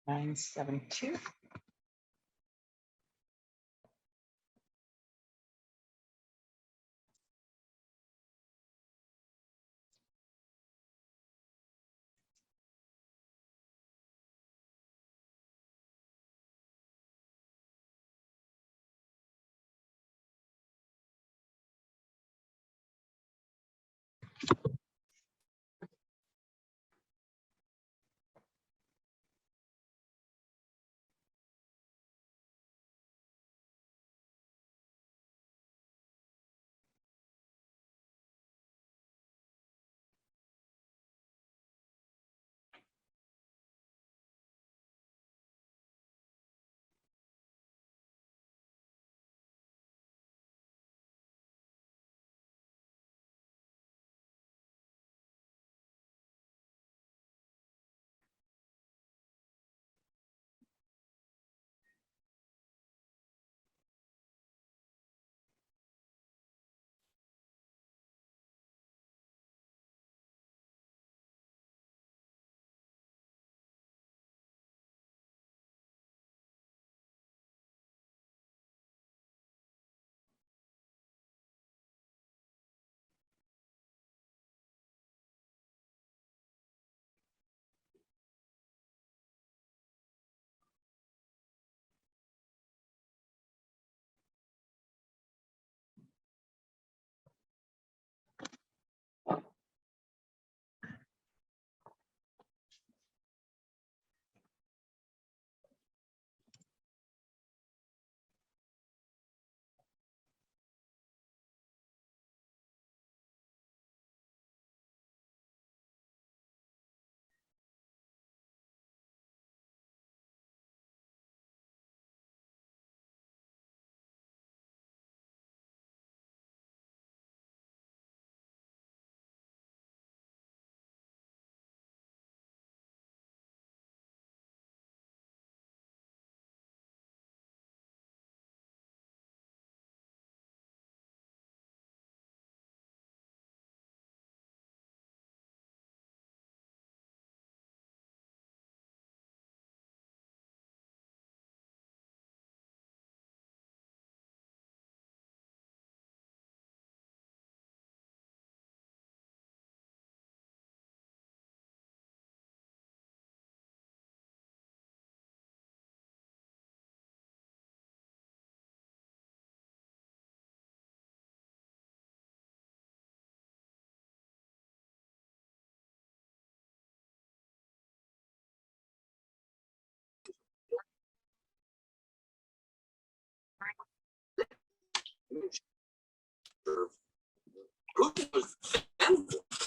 972.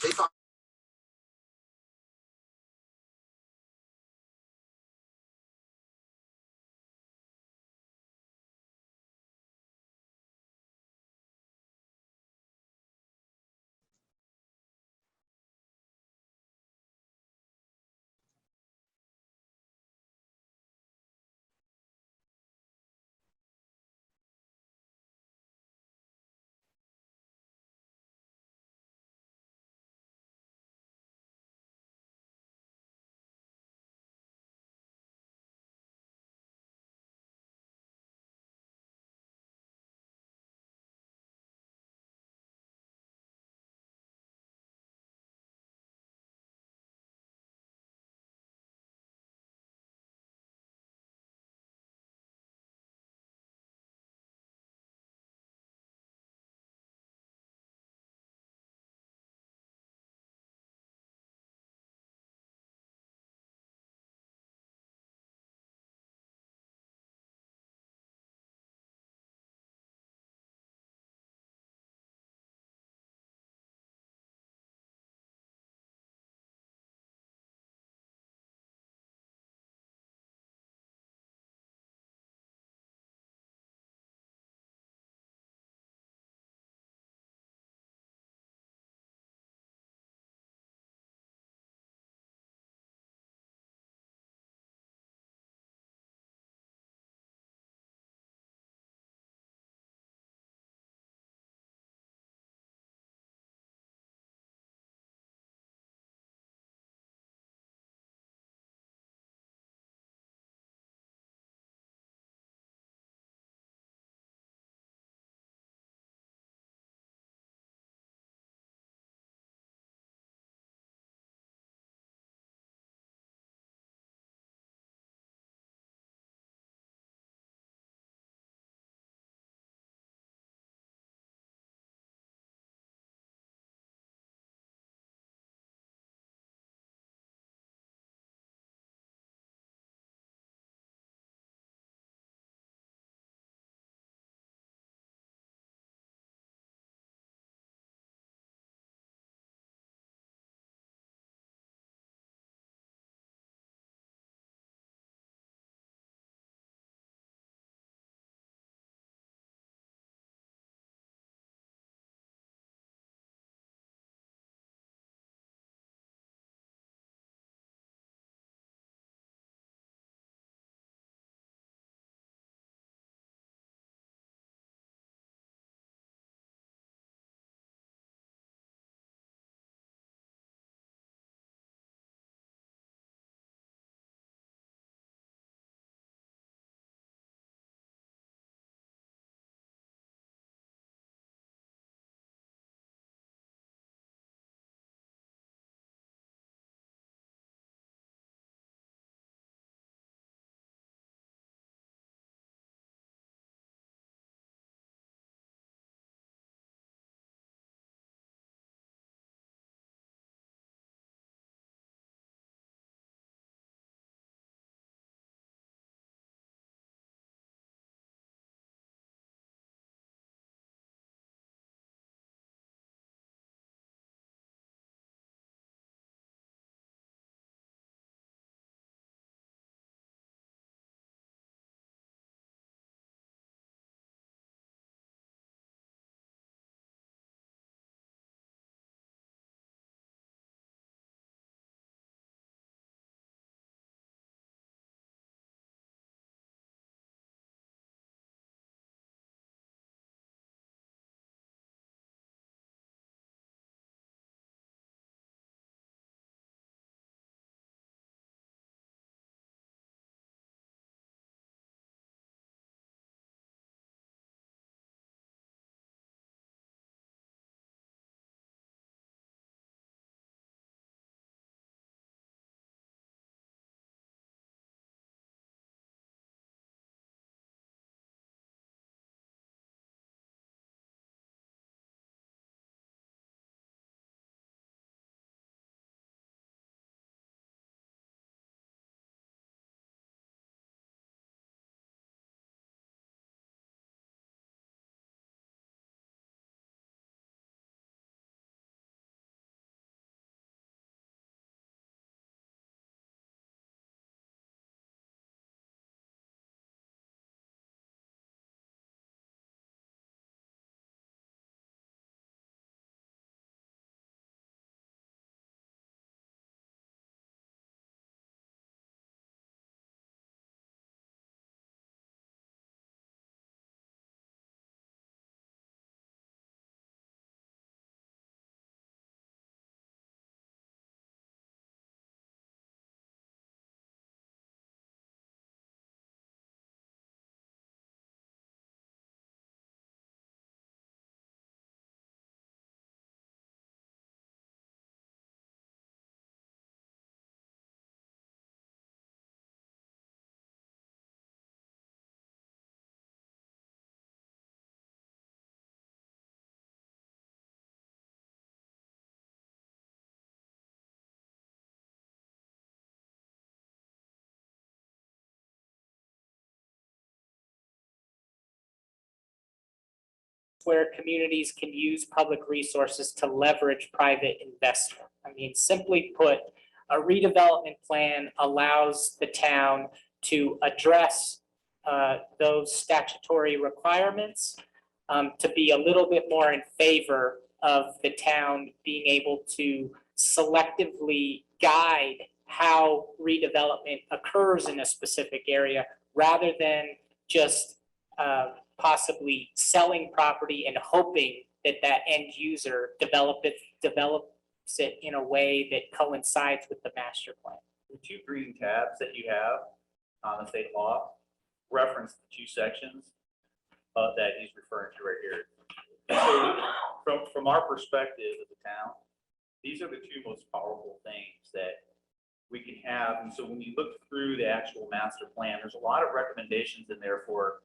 They thought where communities can use public resources to leverage private investment. I mean, simply put, a redevelopment plan allows the town to address those statutory requirements to be a little bit more in favor of the town being able to selectively guide how redevelopment occurs in a specific area, rather than just possibly selling property and hoping that that end user develops it in a way that coincides with the master plan. The two green tabs that you have on the state law reference the two sections that he's referring to right here. So from our perspective as a town, these are the two most powerful things that we can have. And so when you look through the actual master plan, there's a lot of recommendations in there for,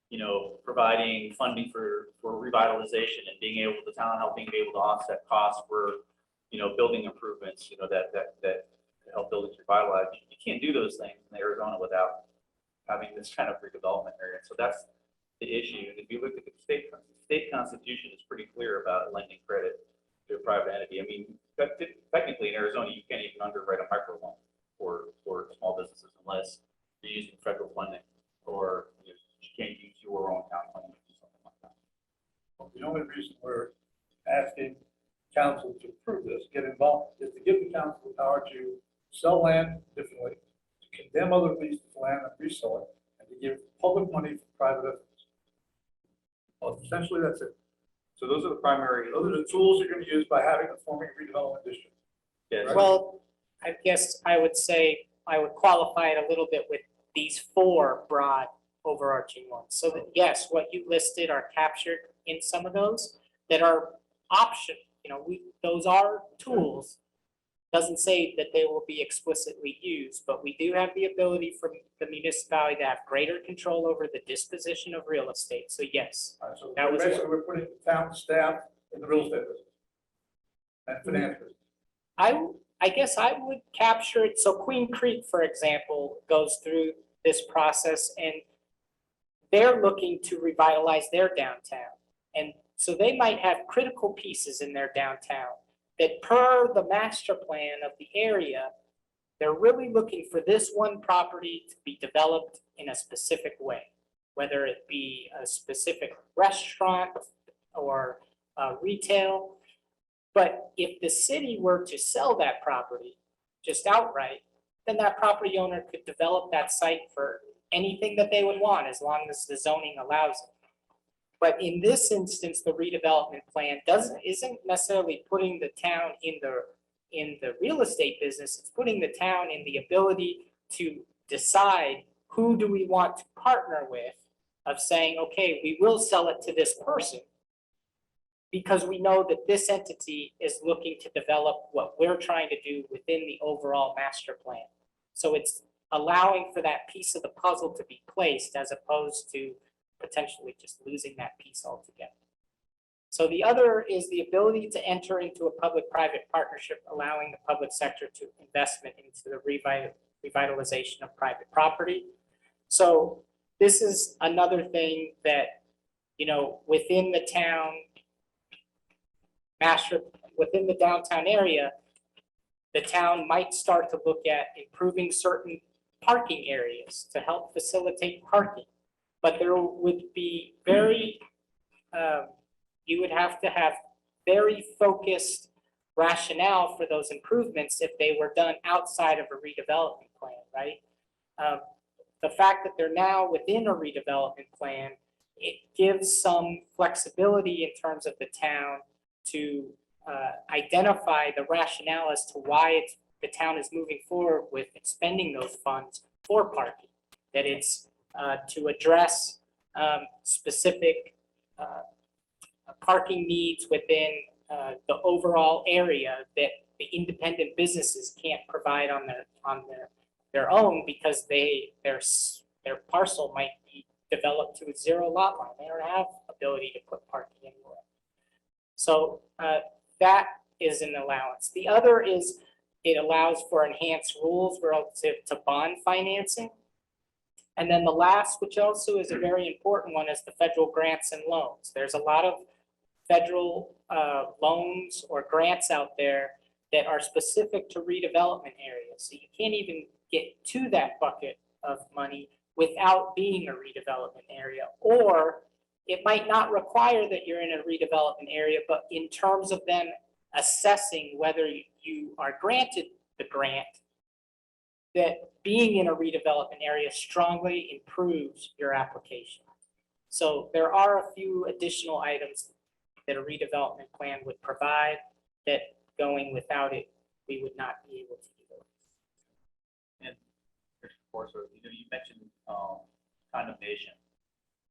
you know, providing funding for revitalization and being able, the town helping be able to offset costs for, you know, building improvements, you know, that help buildings revitalize. You can't do those things in Arizona without having this kind of redevelopment area. So that's the issue. And if you look at the state constitution, it's pretty clear about lending credit to a private entity. I mean, technically in Arizona, you can't even underwrite a microloan for small businesses unless you're using federal funding, or you can't use your own town funding or something like that. Well, the only reason we're asking council to approve this, get involved, is to give the council the power to sell land differently, to condemn other leases of land and resell it, and to give public money for private efforts. Well, essentially, that's it. So those are the primary. Those are the tools you're going to use by having a forming redevelopment district. Yes. Right? Well, I guess I would say I would qualify it a little bit with these four broad overarching ones. So that yes, what you listed are captured in some of those that are optional. You know, those are tools. Doesn't say that they will be explicitly used, but we do have the ability for the municipality to have greater control over the disposition of real estate. So yes, All right, so that was basically we're putting the town staff in the real estate business and finance business. I guess I would capture it. So Queen Creek, for example, goes through this process and they're looking to revitalize their downtown. And so they might have critical pieces in their downtown that per the master plan of the area, they're really looking for this one property to be developed in a specific way, whether it be a specific restaurant or retail. But if the city were to sell that property just outright, then that property owner could develop that site for anything that they would want as long as the zoning allows it. But in this instance, the redevelopment plan isn't necessarily putting the town in the real estate business. It's putting the town in the ability to decide who do we want to partner with, of saying, okay, we will sell it to this person because we know that this entity is looking to develop what we're trying to do within the overall master plan. So it's allowing for that piece of the puzzle to be placed as opposed to potentially just losing that piece altogether. So the other is the ability to enter into a public-private partnership, allowing the public sector to investment into the revitalization of private property. So this is another thing that, you know, within the town within the downtown area, the town might start to look at improving certain parking areas to help facilitate parking. But there would be you would have to have very focused rationale for those improvements if they were done outside of a redevelopment plan, right? The fact that they're now within a redevelopment plan, it gives some flexibility in terms of the town to identify the rationale as to why the town is moving forward with expending those funds for parking, that it's to address specific parking needs within the overall area that the independent businesses can't provide on their own because their parcel might be developed to a zero lot line. They don't have ability to put parking anywhere. So that is an allowance. The other is it allows for enhanced rules relative to bond financing. And then the last, which also is a very important one, is the federal grants and loans. There's a lot of federal loans or grants out there that are specific to redevelopment areas. So you can't even get to that bucket of money without being a redevelopment area. Or it might not require that you're in a redevelopment area, but in terms of them assessing whether you are granted the grant, that being in a redevelopment area strongly improves your application. So there are a few additional items that a redevelopment plan would provide that going without it, we would not be able to do. And of course, you mentioned condemnation.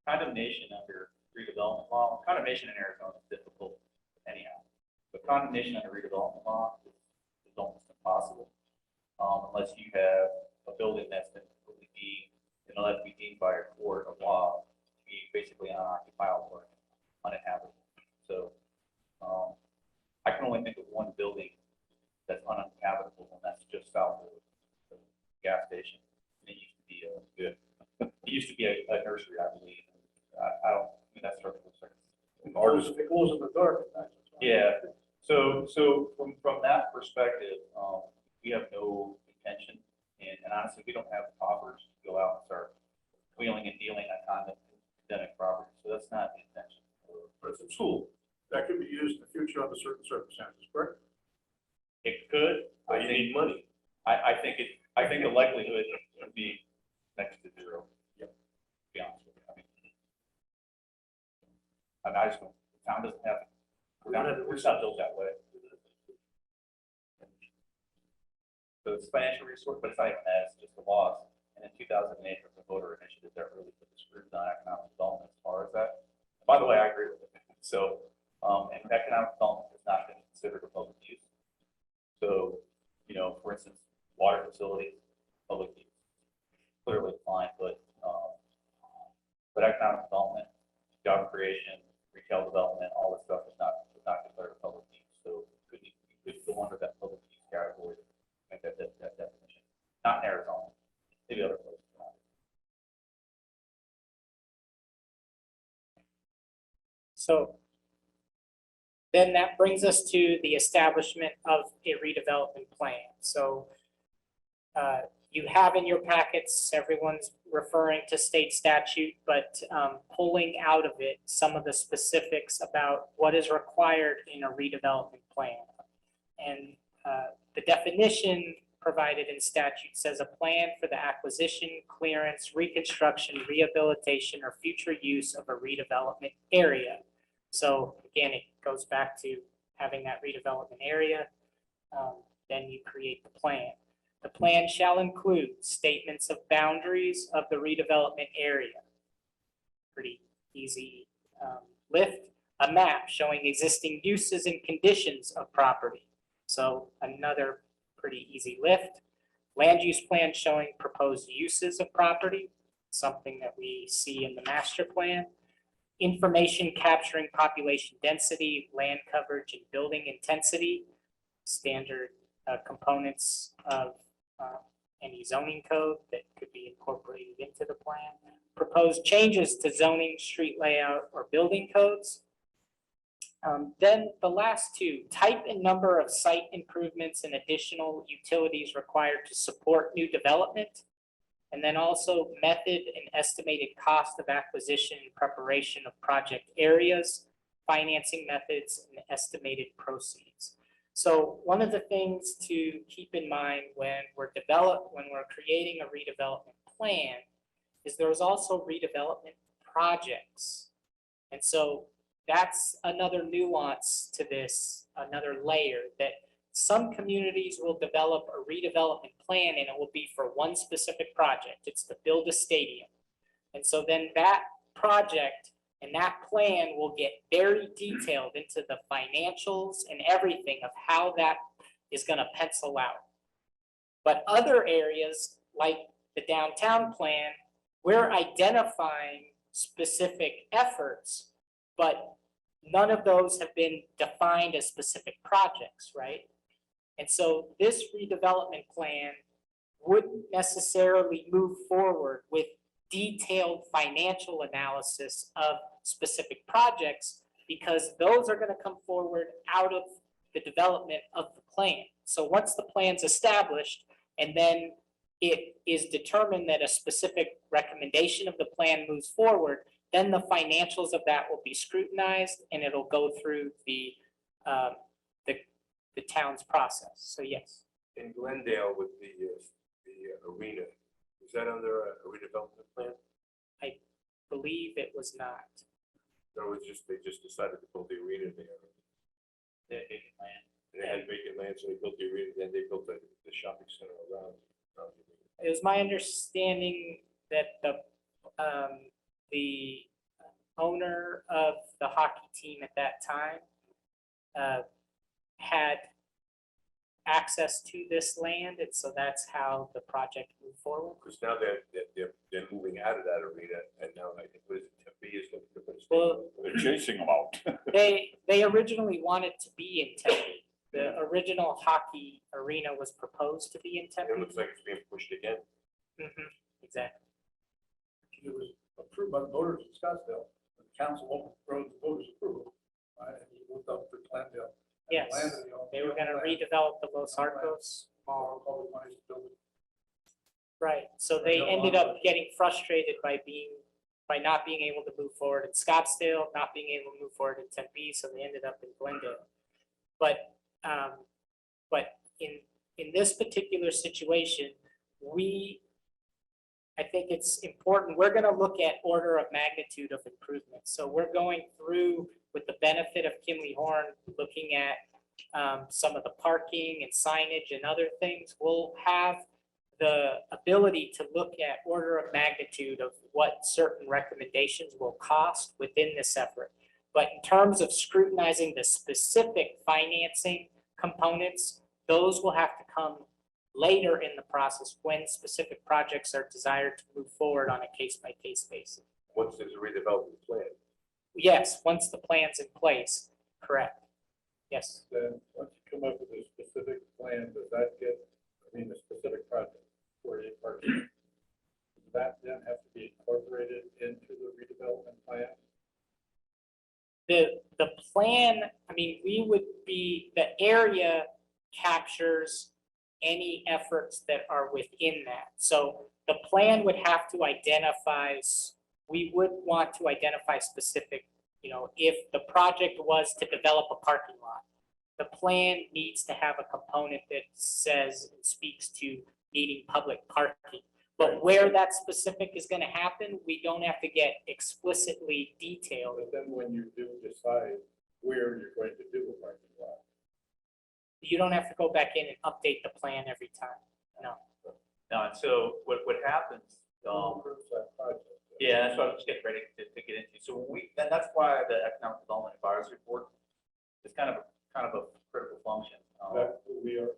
Condemnation under redevelopment law, condemnation in Arizona is difficult anyhow. But condemnation under redevelopment law is almost impossible unless you have a building that's been completely deemed, that be deemed by a court of law to be basically unoccupiable or uninhabitable. So I can only think of one building that's uninhabitable, and that's just south of the gas station. And it used to be it used to be a nursery, I believe. I don't mean that's structural circumstances. It goes in the dark at night. Yeah. So from that perspective, we have no intention, and honestly, we don't have the coffers to go out and start wheeling and dealing on condemning property. So that's not the intention. But it's a tool that could be used in the future under certain circumstances, correct? It could. I think money. I think the likelihood would be next to zero. Yep. To be honest with you. I just don't. The town doesn't have. We're not built that way. So it's financial resource, but it's not even that. It's just a loss. And in 2008, there was a voter initiative that really put the screws on economic development as far as that. And by the way, I agree with it. So, and economic development has not been considered a public use. So, for instance, water facilities, public use, clearly fine, but economic development, job creation, retail development, all this stuff is not declared a public use. So could go under that public use category, make that definition. Not in Arizona, maybe other places. So then that brings us to the establishment of a redevelopment plan. So you have in your packets, everyone's referring to state statute, but pulling out of it some of the specifics about what is required in a redevelopment plan. And the definition provided in statute says a plan for the acquisition, clearance, reconstruction, rehabilitation, or future use of a redevelopment area. So again, it goes back to having that redevelopment area, then you create the plan. The plan shall include statements of boundaries of the redevelopment area. Pretty easy lift. A map showing existing uses and conditions of property. So another pretty easy lift. Land use plan showing proposed uses of property, something that we see in the master plan. Information capturing population density, land coverage, and building intensity, standard components of any zoning code that could be incorporated into the plan. Proposed changes to zoning, street layout, or building codes. Then the last two, type and number of site improvements and additional utilities required to support new development. And then also method and estimated cost of acquisition and preparation of project areas, financing methods, and estimated proceeds. So one of the things to keep in mind when we're creating a redevelopment plan is there's also redevelopment projects. And so that's another nuance to this, another layer, that some communities will develop a redevelopment plan and it will be for one specific project. It's to build a stadium. And so then that project and that plan will get very detailed into the financials and everything of how that is going to pencil out. But other areas like the downtown plan, we're identifying specific efforts, but none of those have been defined as specific projects, right? And so this redevelopment plan wouldn't necessarily move forward with detailed financial analysis of specific projects, because those are gonna come forward out of the development of the plan. So once the plan's established, and then it is determined that a specific recommendation of the plan moves forward, then the financials of that will be scrutinized, and it'll go through the town's process. So yes, In Glendale with the arena, is that under a redevelopment plan? I believe it was not. Or was just, they just decided to build the arena there? They had vacant land. They had vacant land, so they built the arena, then they built the shopping center around the arena. It was my understanding that the owner of the hockey team at that time had access to this land, and so that's how the project moved forward. Because now they're moving out of that arena, and now I think, what is it, Tempe is looking to put a Well, stadium. They're chasing them out. They originally wanted to be in Tempe. The original hockey arena was proposed to be in It Tempe. looks like it's being pushed again. Exactly. It was approved by the voters in Scottsdale, the council overrode the voters' approval, right, and he moved up to Glendale. And the Yes, land that he owned- they were gonna redevelop the Los Arcos Mall. Public money to build it. Right, so they ended up getting frustrated by not being able to move forward in Scottsdale, not being able to move forward in Tempe, so they ended up in Glendale. But in this particular situation, I think it's important, we're gonna look at order of magnitude of improvement. So we're going through, with the benefit of Kimley Horn, looking at some of the parking and signage and other things. We'll have the ability to look at order of magnitude of what certain recommendations will cost within this effort. But in terms of scrutinizing the specific financing components, those will have to come later in the process when specific projects are desired to move forward on a case-by-case basis. Once there's a redevelopment plan. Yes, once the plan's in place, correct. Yes, Then, once you come up with a specific plan, does that get, I mean, a specific project for a parking? Does that then have to be incorporated into the redevelopment plan? the plan, I mean, the area captures any efforts that are within that. So the plan would have to identify, we would want to identify specific, if the project was to develop a parking lot, the plan needs to have a component that says and speaks to needing public parking. But where that specific is gonna happen, we don't have to get explicitly detailed. But then when you do decide where you're going to do a parking lot, You don't have to go back in and update the plan every time. No, and so what happens, who approves that project? yeah, that's what I was getting ready to get into. So and that's why the Economic Development Advisory Board is kind of a critical function. That's who we are.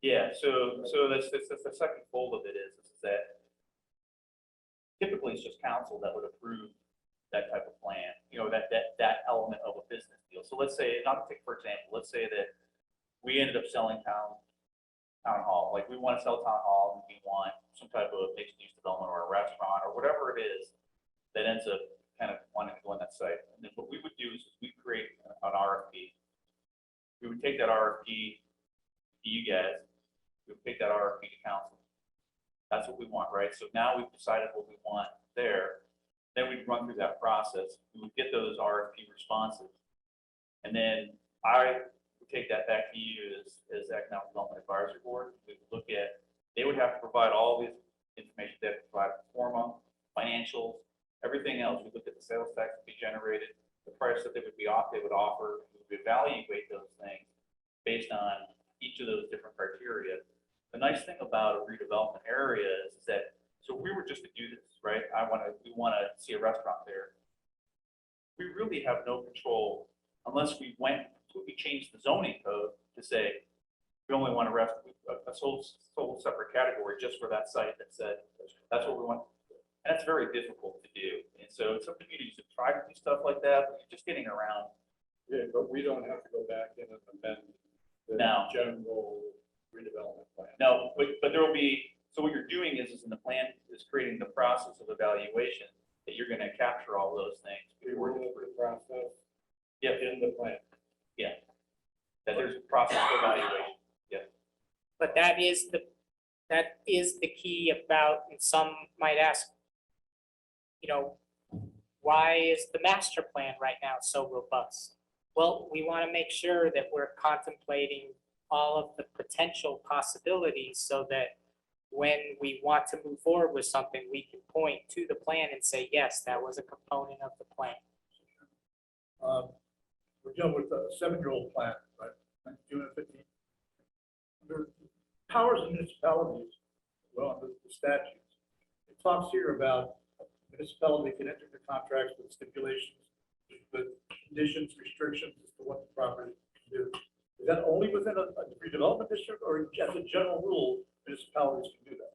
Yeah, so that's the second fold of it is that typically it's just council that would approve that type of plan, that element of a business deal. So let's say, not to take, for example, let's say that we ended up selling town hall, like we want to sell town hall, and we want some type of mixed use development or a restaurant or whatever it is that ends up kind of wanting to go on that site. And then what we would do is we create an RFP. We would take that RFP to you guys, we would take that RFP to council. That's what we want, right? So now we've decided what we want there. Then we'd run through that process. We would get those RFP responses. And then I would take that back to you as Economic Development Advisory Board. We would look at, they would have to provide all this information, they have to provide forma, financials, everything else. We look at the sales tax to be generated, the price that they would offer. We would evaluate those things based on each of those different criteria. The nice thing about a redevelopment area is that, so if we were just to do this, right? We want to see a restaurant there. We really have no control unless we changed the zoning code to say, we only want a whole separate category just for that site that said, that's what we want. And that's very difficult to do. And so some communities have tried to do stuff like that, but you're just getting around. Yeah, but we don't have to go back in and amend the No. general redevelopment plan. No, but there will be, So what you're doing is in the plan is creating the process of evaluation that you're gonna capture all those things. We were in the process Yep, in the plan. yeah. That there's a process of evaluation. But that is the key about, and some might ask, you know, why is the master plan right now so robust? Well, we want to make sure that we're contemplating all of the potential possibilities so that when we want to move forward with something, we can point to the plan and say, yes, that was a component of the plan. We're dealing with a 7-year-old plan, right? June of 15. Under powers of municipalities, well, under the statutes, it talks here about municipality can enter into contracts with stipulations, with conditions, restrictions as to what the property can do. Is that only within a redevelopment district, or as a general rule, municipalities can do that?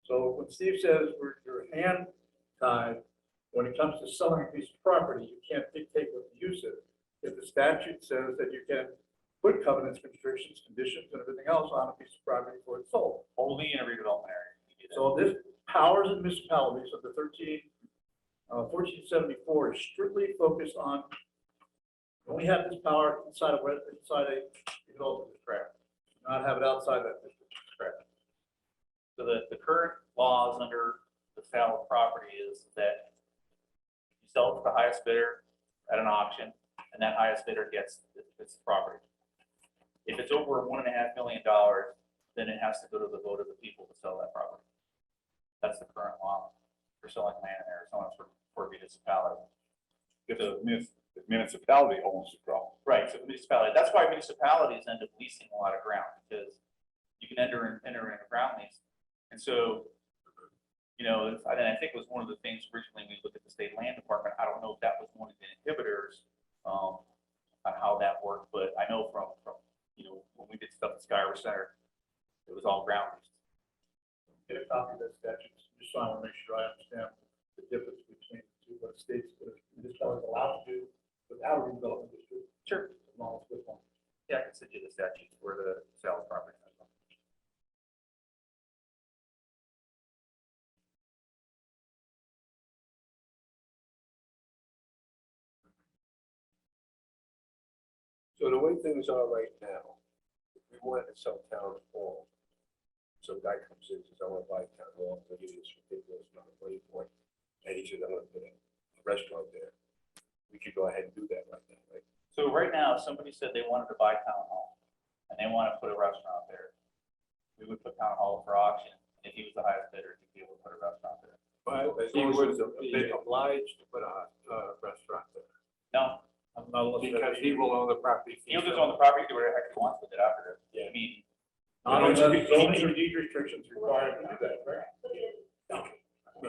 So when Steve says you're hand tied, when it comes to selling a piece of property, you can't dictate what the use is. If the statute says that you can put covenants, restrictions, conditions, and everything else on a piece of property before it's sold. Only in a redevelopment area. you do that. So this powers of municipalities of the 1474 is strictly focused on, you only have this power inside a development district, not have it outside that district. Correct. So the current laws under the sale of property is that you sell it to the highest bidder at an auction, and that highest bidder gets the property. If it's over $1.5 million, then it has to go to the vote of the people to sell that property. That's the current law for selling land in Arizona for a municipality. If the municipality owns the ground. Right, so municipality, that's why municipalities end up leasing a lot of ground, because you can enter in a ground lease. And so, you know, I think it was one of the things originally we looked at the state land department. I don't know if that was one of the inhibitors on how that worked, but I know from you know, when we did stuff at Skyward Center, it was all ground lease. Get a copy of that statute, just so I want to make sure I understand the difference between the two, what states, what municipalities allowed to do without a redevelopment district. Sure. As long as it's one. Yeah, I can send you the statutes for the sale of property. So the way things are right now, if we wanted to sell town hall, some guy comes in, says, I want to buy town hall, I'm going to give you this ridiculous amount of money for it, and he says, I'm going to put a restaurant there. We could go ahead and do that right now, right? So right now, if somebody said they wanted to buy town hall and they want to put a restaurant there, we would put town hall for auction. If he was the highest bidder, he'd be able to put a restaurant there. But as He long as would it's a bid obliged to put a restaurant there. No, Because he will own the property. he'll just own the property, do whatever he wants with it after. I mean, Not unless zoning or deed restrictions require to do that, right?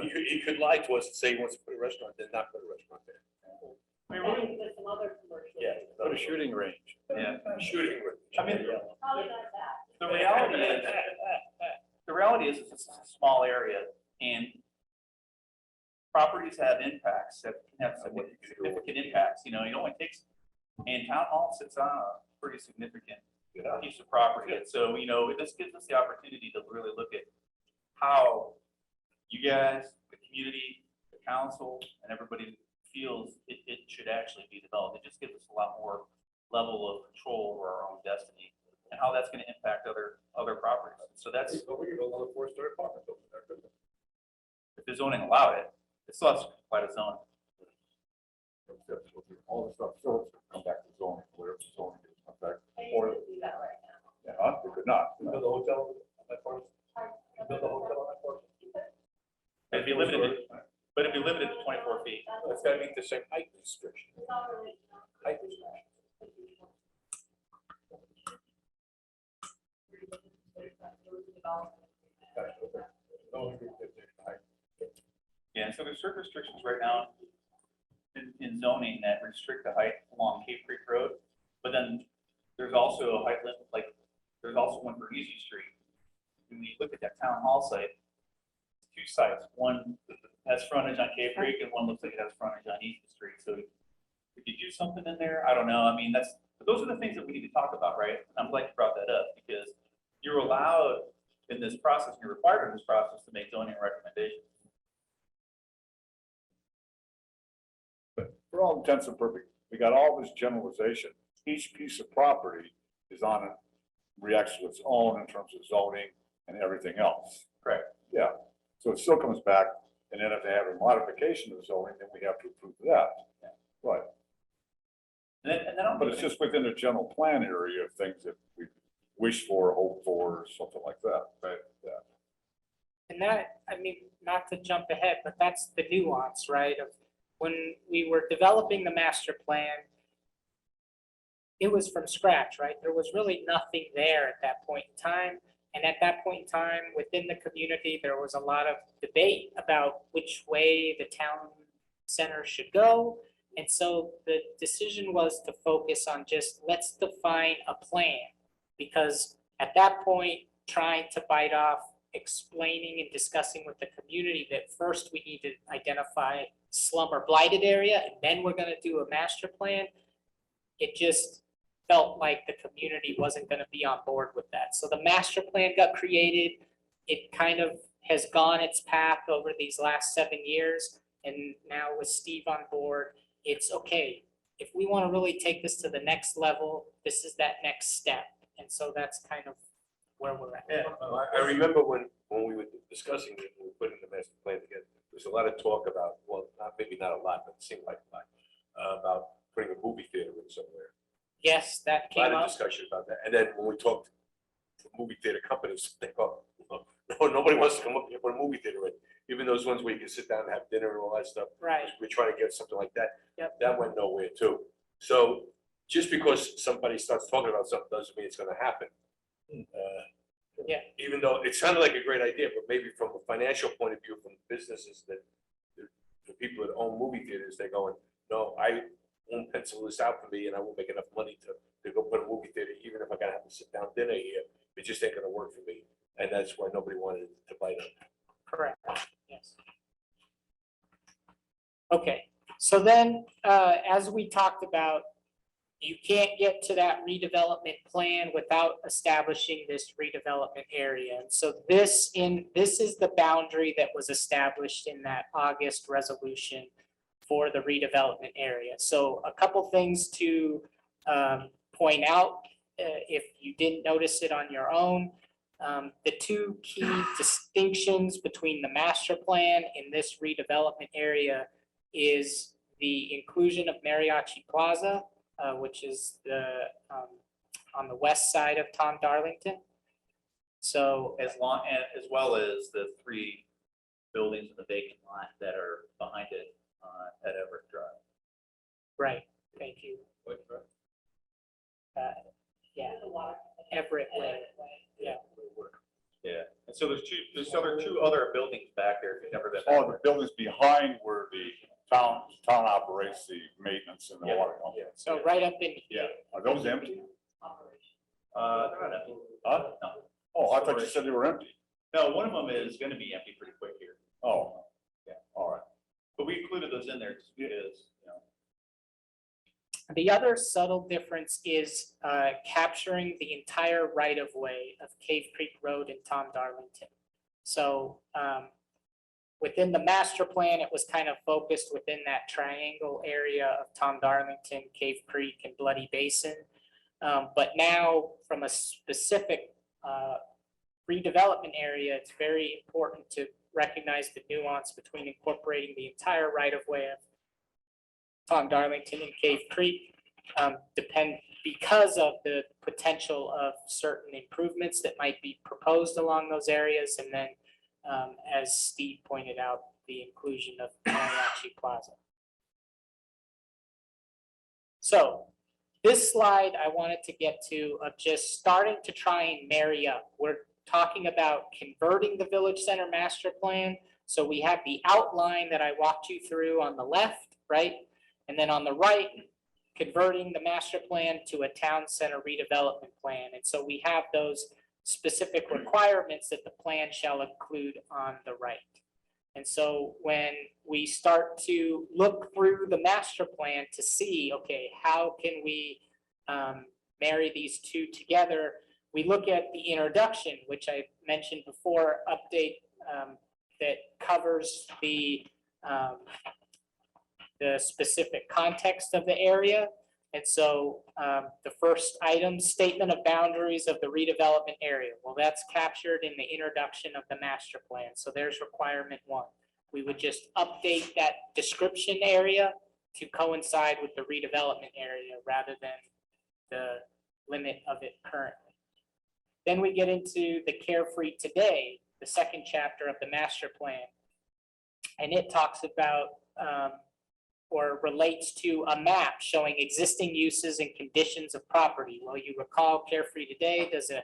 He could lie to us and say he wants to put a restaurant, then not put a restaurant there. I mean, I think there's some other commercial. yeah. Put a shooting range. Yeah. Shooting range. I mean, Probably not that. the reality is it's a small area, and properties have impacts that can have significant impacts. You know, it only takes, and town hall sits on a pretty significant piece of property. And so, you know, this gives us the opportunity to really look at how you guys, the community, the council, and everybody feels it should actually be developed. It just gives us a lot more level of control over our own destiny and how that's going to impact other properties. So that's, But we give another 4-story apartment over there, couldn't we? if the zoning allowed it, it still has to comply to zoning. All the stuff, so it's come back to zoning, whatever zoning is, come back. And you could do that right now. Yeah, we could not. We build a hotel on that parcel. We build a hotel on that parcel. It'd be limited, but it'd be limited to 24 feet. It's got to meet the same height restriction. It's not really. Height restriction. Yeah, so there's certain restrictions right now in zoning that restrict the height along Cape Creek Road, but then there's also a height limit, like, there's also one for Easy Street. When you look at that town hall site, two sites, one has frontage on Cape Creek and one looks like it has frontage on Easy Street. So if you do something in there, I don't know, I mean, those are the things that we need to talk about, right? And I'm glad you brought that up, because you're allowed, in this process, you're required in this process to make zoning recommendations. But for all intents and purposes, we got all this generalization. Each piece of property is on, reacts to its own in terms of zoning and everything else. Correct. Yeah, so it still comes back, and then if they have a modification of the zoning, then we have to approve that. Right, And then I'm. but it's just within the general plan area of things that we wish for, hope for, or something like that, right? Yeah. And that, I mean, not to jump ahead, but that's the nuance, right? Of when we were developing the master plan, it was from scratch, right? There was really nothing there at that point in time. And at that point in time, within the community, there was a lot of debate about which way the town center should go. And so the decision was to focus on just, let's define a plan. Because at that point, trying to bite off explaining and discussing with the community that first we need to identify slum or blighted area, and then we're gonna do a master plan, it just felt like the community wasn't gonna be on board with that. So the master plan got created. It kind of has gone its path over these last 7 years. And now with Steve on board, it's okay. If we wanna really take this to the next level, this is that next step. And so that's kind of where we're at. Yeah. I remember when we were discussing it, when we were putting the master plan together, there was a lot of talk about, well, maybe not a lot, but it seemed like a lot, about putting a movie theater in somewhere. Yes, that A came lot up. of discussion about that. And then when we talked to movie theater companies, they go, no, nobody wants to come up here and put a movie theater in. Even those ones where you can sit down and have dinner and all that stuff. Right. We're trying to get something like that. Yep. That went nowhere too. So just because somebody starts talking about something doesn't mean it's gonna happen. Yeah. Even though it sounded like a great idea, but maybe from a financial point of view, from businesses that, the people that own movie theaters, they're going, no, I won't pencil this out for me and I won't make enough money to go put a movie theater, even if I gotta have to sit down dinner here, it just ain't gonna work for me. And that's why nobody wanted to bite on it. Correct, yes. Okay, so then, as we talked about, you can't get to that redevelopment plan without establishing this redevelopment area. And so this is the boundary that was established in that August resolution for the redevelopment area. So a couple things to point out, if you didn't notice it on your own. The two key distinctions between the master plan and this redevelopment area is the inclusion of Mariachi Plaza, which is on the west side of Tom Darlington. So As well as the 3 buildings in the vacant lot that are behind it at Everett Drive. right, thank you. Yeah, The water. Everett Way. Yeah. Yeah, and so there's 2 other buildings back there, if you've never been. Oh, the buildings behind where the town operates the maintenance and the Yeah. water company. So right up in. Yeah, are those empty? They're not empty. Huh? No. Oh, I thought you said they were empty. No, one of them is gonna be empty pretty quick here, Oh, Yeah. all right. but we included those in there just because, The other subtle difference is capturing the entire right-of-way of Cave Creek Road in Tom Darlington. So within the master plan, it was kind of focused within that triangle area of Tom Darlington, Cave Creek, and Bloody Basin. But now, from a specific redevelopment area, it's very important to recognize the nuance between incorporating the entire right-of-way of Tom Darlington and Cave Creek, because of the potential of certain improvements that might be proposed along those areas. And then, as Steve pointed out, the inclusion of Mariachi Plaza. So this slide I wanted to get to of just starting to try and marry up. We're talking about converting the Village Center master plan. So we have the outline that I walked you through on the left, right? And then on the right, converting the master plan to a town center redevelopment plan. And so we have those specific requirements that the plan shall include on the right. And so when we start to look through the master plan to see, okay, how can we marry these two together? We look at the introduction, which I mentioned before, update that covers the specific context of the area. And so the first item, statement of boundaries of the redevelopment area. Well, that's captured in the introduction of the master plan. So there's requirement 1. We would just update that description area to coincide with the redevelopment area rather than the limit of it currently. Then we get into the Carefree Today, the second chapter of the master plan. And it talks about or relates to a map showing existing uses and conditions of property. Well, you recall Carefree Today does an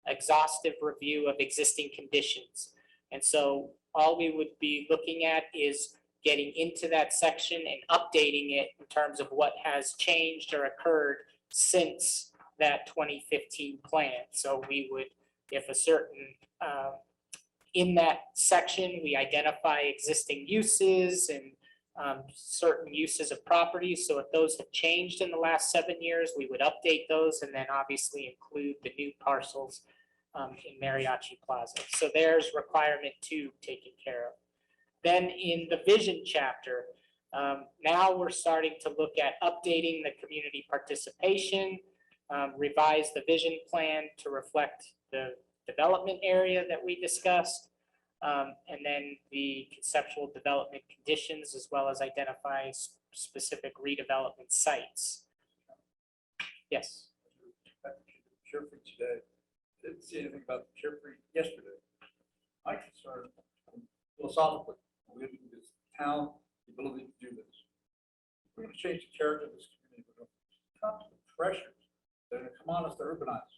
exhaustive review of existing conditions. And so all we would be looking at is getting into that section and updating it in terms of what has changed or occurred since that 2015 plan. So we would, if a certain, in that section, we identify existing uses and certain uses of property. So if those have changed in the last 7 years, we would update those and then obviously include the new parcels in Mariachi Plaza. So there's requirement 2 taken care of. Then in the vision chapter, now we're starting to look at updating the community participation, revise the vision plan to reflect the development area that we discussed, and then the conceptual development conditions, as well as identify specific redevelopment sites. Yes. Carefree today, didn't see anything about Carefree yesterday. My concern philosophically, living in this town, the ability to do this. We're going to change the character of this community. We're going to come to the pressures that are going to come on us to urbanize.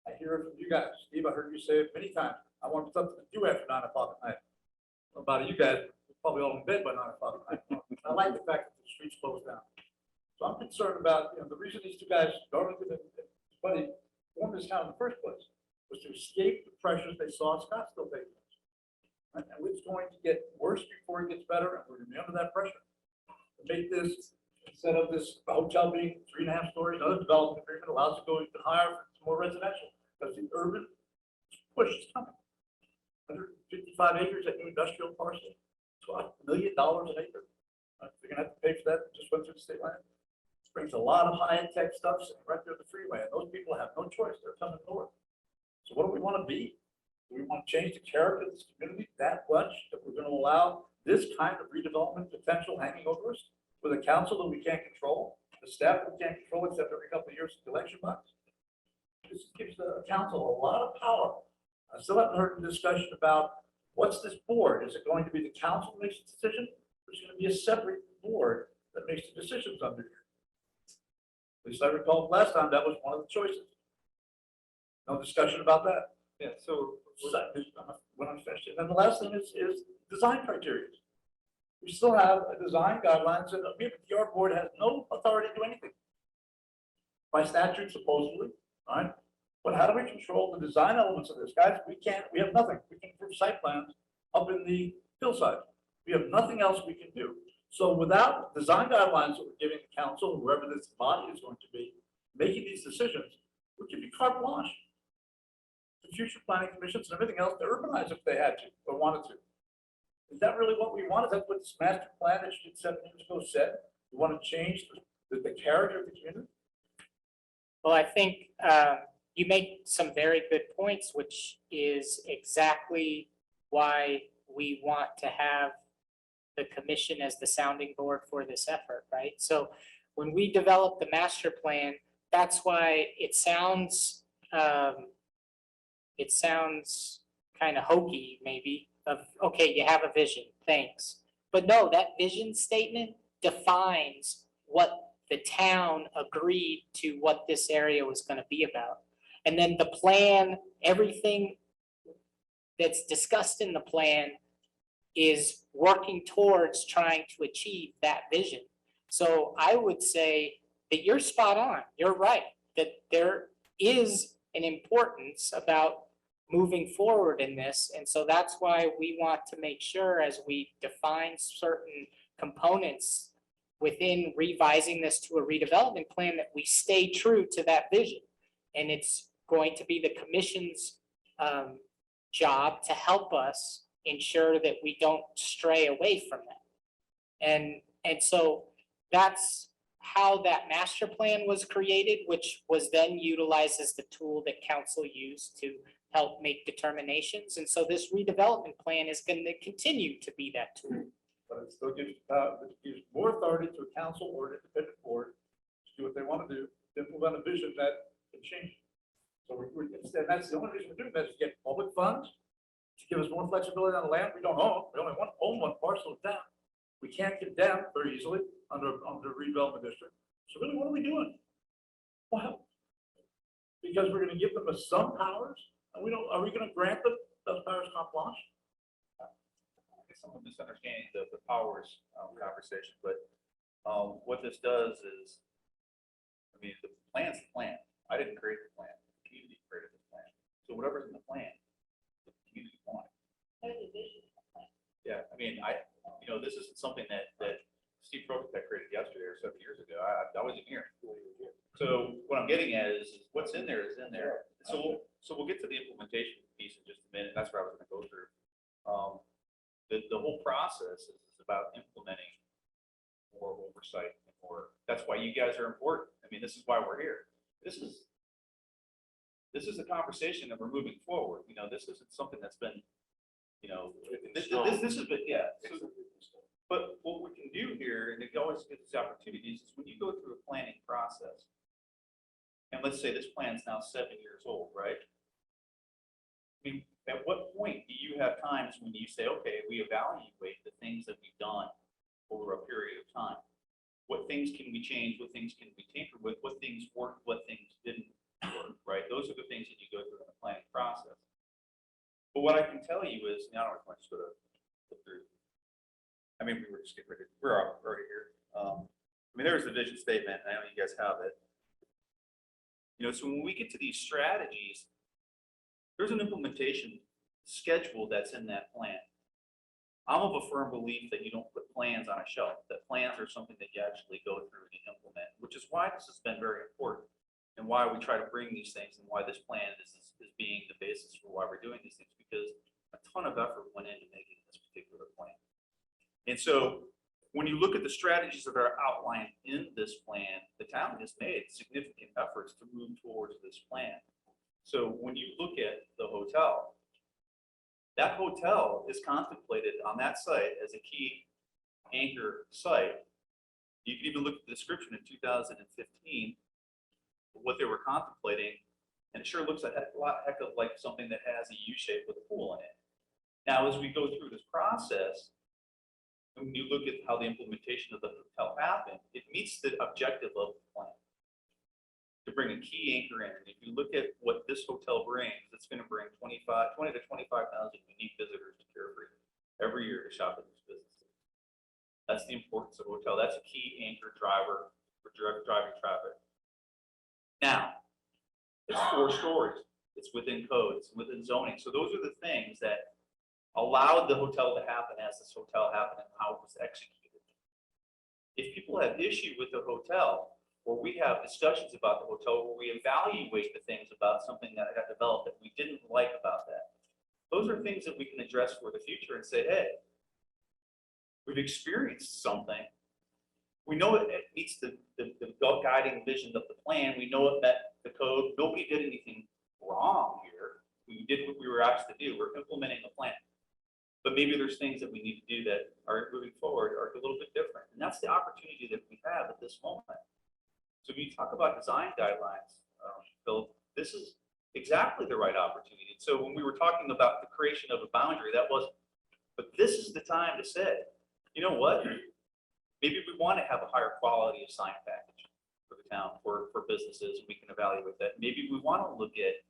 I hear it from you guys. Steve, I heard you say it many times. I want something to do after 9 o'clock at night. Well, about you guys, you're probably all in bed by 9 o'clock at night. I like the fact that the streets close down. So I'm concerned about, the reason these two guys, Darlington and Buddy, formed this town in the first place was to escape the pressures they saw in Scottsdale taking place. And it's going to get worse before it gets better, and we're going to be under that pressure. To make this, instead of this hotel being 3.5 stories, another development agreement allows it to go even higher for more residential, because the urban push is coming. 155 acres at new industrial parcel, $12 million an acre. They're going to have to pay for that. Just went through the state line. This brings a lot of high-end tech stuff right there at the freeway, and those people have no choice. They're coming north. So what do we want to be? Do we want to change the character of this community that much that we're going to allow this kind of redevelopment potential hanging over us with a council that we can't control, the staff that we can't control except every couple of years at the election box? This gives the council a lot of power. I still haven't heard a discussion about what's this board? Is it going to be the council that makes the decision? Or is it going to be a separate board that makes the decisions under here? At least I recall last time that was one of the choices. No discussion about that. Yeah, so When I'm finished. And then the last thing is design criteria. We still have a design guidelines and the art board has no authority to do anything. By statute, supposedly, all right? But how do we control the design elements of this? Guys, we have nothing. We can approve site plans up in the hillside. We have nothing else we can do. So without design guidelines that we're giving the council, whoever this body is going to be, making these decisions, we could be carte blanche to future planning commissions and everything else to urbanize if they had to or wanted to. Is that really what we want? Is that what this master plan that you did 7 years ago said? We want to change the character of the community? Well, I think you make some very good points, which is exactly why we want to have the commission as the sounding board for this effort, right? So when we develop the master plan, that's why it sounds kind of hokey, maybe, of, okay, you have a vision, thanks. But no, that vision statement defines what the town agreed to what this area was going to be about. And then the plan, everything that's discussed in the plan is working towards trying to achieve that vision. So I would say that you're spot on. You're right, that there is an importance about moving forward in this. And so that's why we want to make sure as we define certain components within revising this to a redevelopment plan that we stay true to that vision. And it's going to be the commission's job to help us ensure that we don't stray away from that. And so that's how that master plan was created, which was then utilized as the tool that council used to help make determinations. And so this redevelopment plan is going to continue to be that tool. But it still gives, it gives more authority to a council or an independent board to do what they want to do, to implement a vision that can change. So and that's the only reason we're doing that, is to get public funds, to give us more flexibility on the land we don't own. We only own one parcel of town. We can't get down very easily under redevelopment district. So really, what are we doing? Well, because we're gonna give them some powers, and are we gonna grant them those powers carte blanche? I guess I'm misunderstanding the powers conversation, but what this does is, I mean, the plan's the plan. I didn't create the plan. The community created the plan. So whatever's in the plan, the community wanted. There's a vision. Yeah, I mean, this isn't something that Steve Prokopiec created yesterday or 7 years ago. I wasn't here. So what I'm getting at is what's in there is in there. So we'll get to the implementation piece in just a minute. That's where I was gonna go through. The whole process is about implementing more oversight and more. That's why you guys are important. I mean, this is why we're here. This is a conversation that we're moving forward. This isn't something that's been, this has been, yeah. But what we can do here, and it always gives us opportunities, is when you go through a planning process, and let's say this plan's now 7 years old, right? I mean, at what point do you have times when you say, okay, we evaluate the things that we've done over a period of time? What things can we change? What things can we tinker with? What things worked? What things didn't work, right? Those are the things that you go through in the planning process. But what I can tell you is, I don't know if I just go to flip through. I mean, we were just getting ready. We're already here. I mean, there's the vision statement. I know you guys have it. So when we get to these strategies, there's an implementation schedule that's in that plan. I'm of a firm belief that you don't put plans on a shelf, that plans are something that you actually go through and implement, which is why this has been very important and why we try to bring these things and why this plan is being the basis for why we're doing these things, because a ton of effort went into making this particular plan. And so when you look at the strategies that are outlined in this plan, the town has made significant efforts to move towards this plan. So when you look at the hotel, that hotel is contemplated on that site as a key anchor site. You can even look at the description in 2015, what they were contemplating, and it sure looks a heck of like something that has a U shape with a pool in it. Now, as we go through this process, when you look at how the implementation of the hotel happened, it meets the objective of the plan to bring a key anchor in. And if you look at what this hotel brings, it's going to bring 20 to 25,000 unique visitors to Carefree every year to shop at these businesses. That's the importance of a hotel. That's a key anchor driver for driving traffic. Now, it's 4 stories. It's within code. It's within zoning. So those are the things that allowed the hotel to happen as this hotel happened and how it was executed. If people have issue with the hotel, or we have discussions about the hotel, where we evaluate the things about something that got developed that we didn't like about that, those are things that we can address for the future and say, hey, we've experienced something. We know it meets the guiding vision of the plan. We know it met the code. Nobody did anything wrong here. We did what we were asked to do. We're implementing the plan. But maybe there's things that we need to do that are moving forward are a little bit different. And that's the opportunity that we have at this moment. So when you talk about design guidelines, Phil, this is exactly the right opportunity. So when we were talking about the creation of a boundary, that wasn't, but this is the time to say, you know what? Maybe we want to have a higher quality of sign package for the town, for businesses, and we can evaluate that. Maybe we want to look at,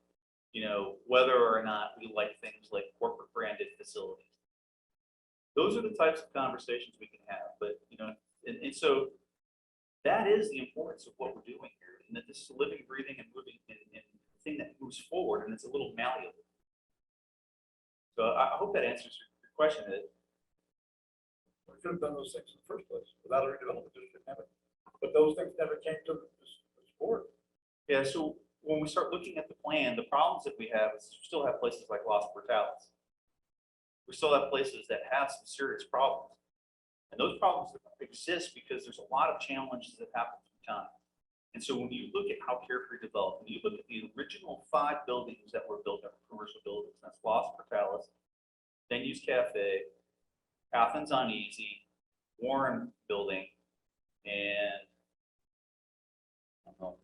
whether or not we like things like corporate branded facilities. Those are the types of conversations we can have, but, and so that is the importance of what we're doing here, and that this is living, breathing, and moving, and thing that moves forward, and it's a little malleable. So I hope that answers your question. We could have done those things in the first place without a redevelopment district, but those things never came to this board. Yeah, so when we start looking at the plan, the problems that we have is we still have places like Los Portales. We still have places that have some serious problems. And those problems exist because there's a lot of challenges that happen through time. And so when you look at how Carefree developed, when you look at the original 5 buildings that were built, commercial buildings, that's Los Portales, Venues Cafe, Athens on Easy, Warren Building, and I don't know.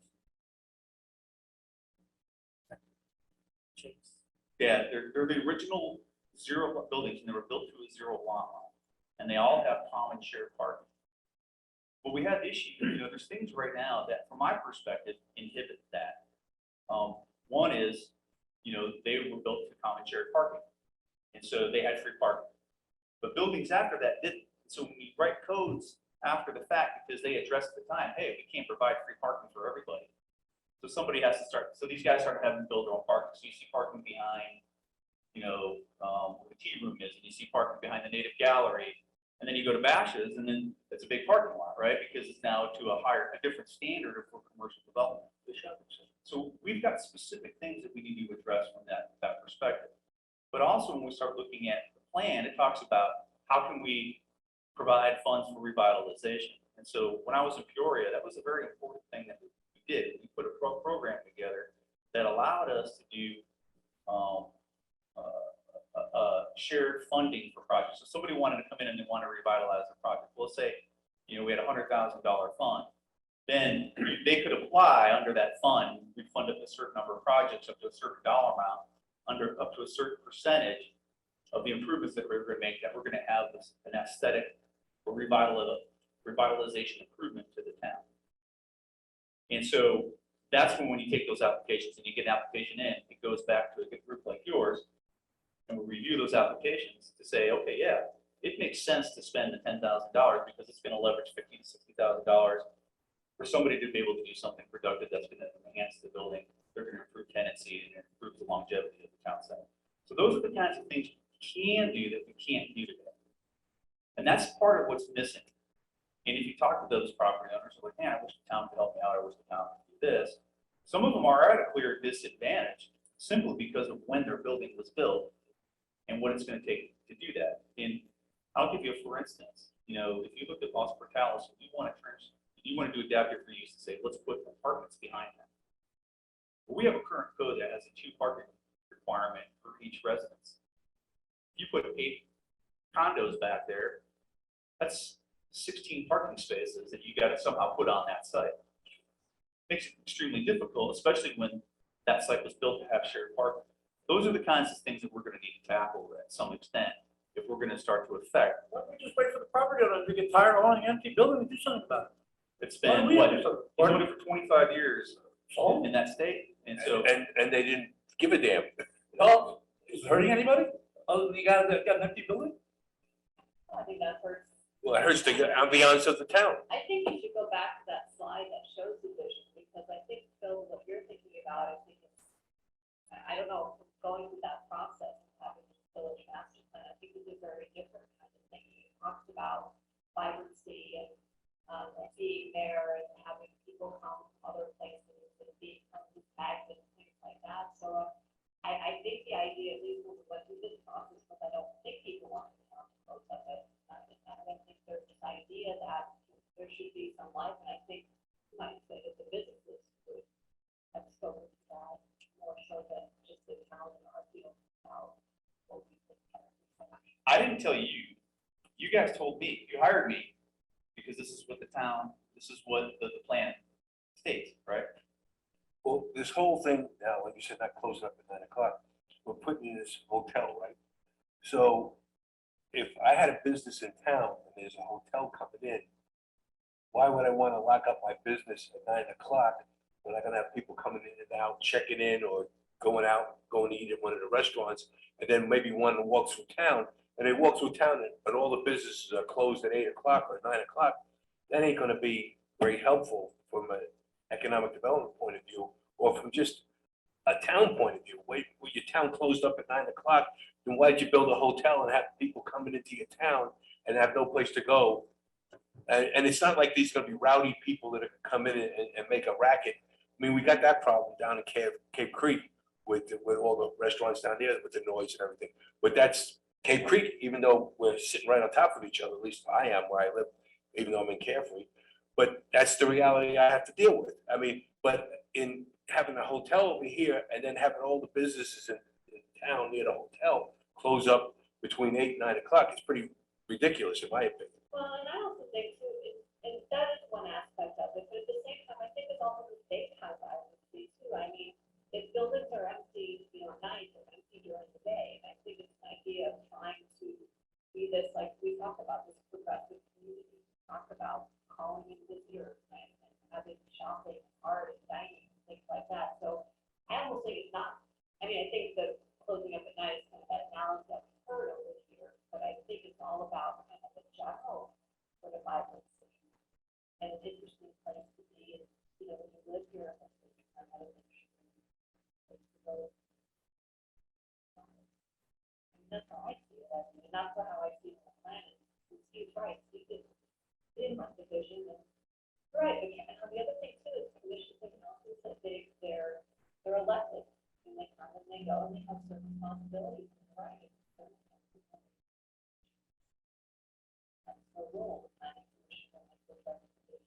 Yeah, they're the original 0 buildings, and they were built to a 0 lot line, and they all have common shared parking. But we have issues, there's things right now that, from my perspective, inhibit that. One is, they were built to common shared parking, and so they had free parking. But buildings after that didn't. So when we write codes after the fact, because they addressed at the time, hey, we can't provide free parking for everybody. So somebody has to start. So these guys started having to build their own parking. So you see parking behind, where the tea room is, and you see parking behind the Native Gallery. And then you go to Bashas', and then it's a big parking lot, right? Because it's now to a different standard for commercial development. So we've got specific things that we need to address from that perspective. But also when we start looking at the plan, it talks about how can we provide funds for revitalization. And so when I was in Peoria, that was a very important thing that we did. We put a program together that allowed us to do shared funding for projects. So somebody wanted to come in and they want to revitalize a project. Well, let's say, we had a $100,000 fund. Then they could apply under that fund. We'd fund up a certain number of projects up to a certain dollar amount, up to a certain percentage of the improvements that we're going to make, that we're going to have an aesthetic or revitalization improvement to the town. And so that's when you take those applications and you get an application in, it goes back to a group like yours, and we review those applications to say, okay, yeah, it makes sense to spend the $10,000 because it's going to leverage $50,000 to $60,000 for somebody to be able to do something productive that's going to enhance the building. They're going to improve tenancy and improve the longevity of the town center. So those are the kinds of things you can do that we can't do today. And that's part of what's missing. And if you talk to those property owners, they're like, man, I wish the town could help me out. I wish the town could do this. Some of them are at a clear disadvantage simply because of when their building was built and what it's going to take to do that. And I'll give you a for instance. If you look at Los Portales, if you want to do adaptive reuse to say, let's put apartments behind that. But we have a current code that has a 2 parking requirement for each residence. If you put 8 condos back there, that's 16 parking spaces that you got to somehow put on that site. Makes it extremely difficult, especially when that site was built to have shared parking. Those are the kinds of things that we're going to need to tackle at some extent if we're going to start to affect. Why don't we just wait for the property owners to get tired of owning empty buildings and do something about it? It's been, what, he's owned it for 25 years in that state. And so, And they didn't give a damn. Oh, is it hurting anybody? Other than you got an empty building? I think that hurts. Well, it hurts the ambiance of the town. I think you should go back to that slide that shows the vision, because I think, Phil, what you're thinking about, I don't know, going through that process of having a village master plan, I think it's a very different kind of thing. It talks about vibrancy and being there and having people come from other places and being from the bags and things like that. So I think the idea, at least when we went through this process, but I don't think people want to come to close up it. I don't think there's this idea that there should be some life, and I think you might say that the businesses would have spoken to that more so than just the town and our field. I didn't tell you. You guys told me. You hired me because this is what this is what the plan states, right? Well, this whole thing now, like you said, not closing up at 9 o'clock, we're putting in this hotel, right? So if I had a business in town and there's a hotel coming in, why would I want to lock up my business at 9 o'clock when I'm going to have people coming in and out, checking in or going out, going to eat at one of the restaurants, and then maybe wanting to walk through town, and they walk through town and all the businesses are closed at 8 o'clock or 9 o'clock? That ain't going to be very helpful from an economic development point of view, or from just a town point of view. Wait, with your town closed up at 9 o'clock, then why'd you build a hotel and have people coming into your town and have no place to go? And it's not like these are going to be rowdy people that are going to come in and make a racket. mean, we got that problem down in Cape Creek with all the restaurants down there with the noise and everything. But that's Cape Creek, even though we're sitting right on top of each other, at least I am where I live, even though I'm in Carefree. But that's the reality I have to deal with. I mean, but in having a hotel over here and then having all the businesses in town near the hotel close up between 8 and 9 o'clock, it's pretty ridiculous in my opinion. Well, and I also think too, and that is one aspect of it, but at the same time, I think it's also the state has advocacy too. I mean, if buildings are empty, you know, at night, they're empty during the day, and I think it's an idea of trying to be this, like, we talk about this progressive community, talk about calling in visitors and having shopping, art, and dining, and things like that. So I almost think it's not, I mean, I think that closing up at night is kind of that balance that we've heard over the years, but I think it's all about kind of the general sort of vibrancy and an interesting place to be, and, you know, when you live here, I think it's kind of an interesting place to go. And that's how I see it, I mean, and that's how I see it on the planet. Steve's right, Steve did my division, and right, and the other thing too is commissions and councils that they're elected, and they come and they go, and they have certain responsibilities, right? That's the role of the planning commission, and that's the representation.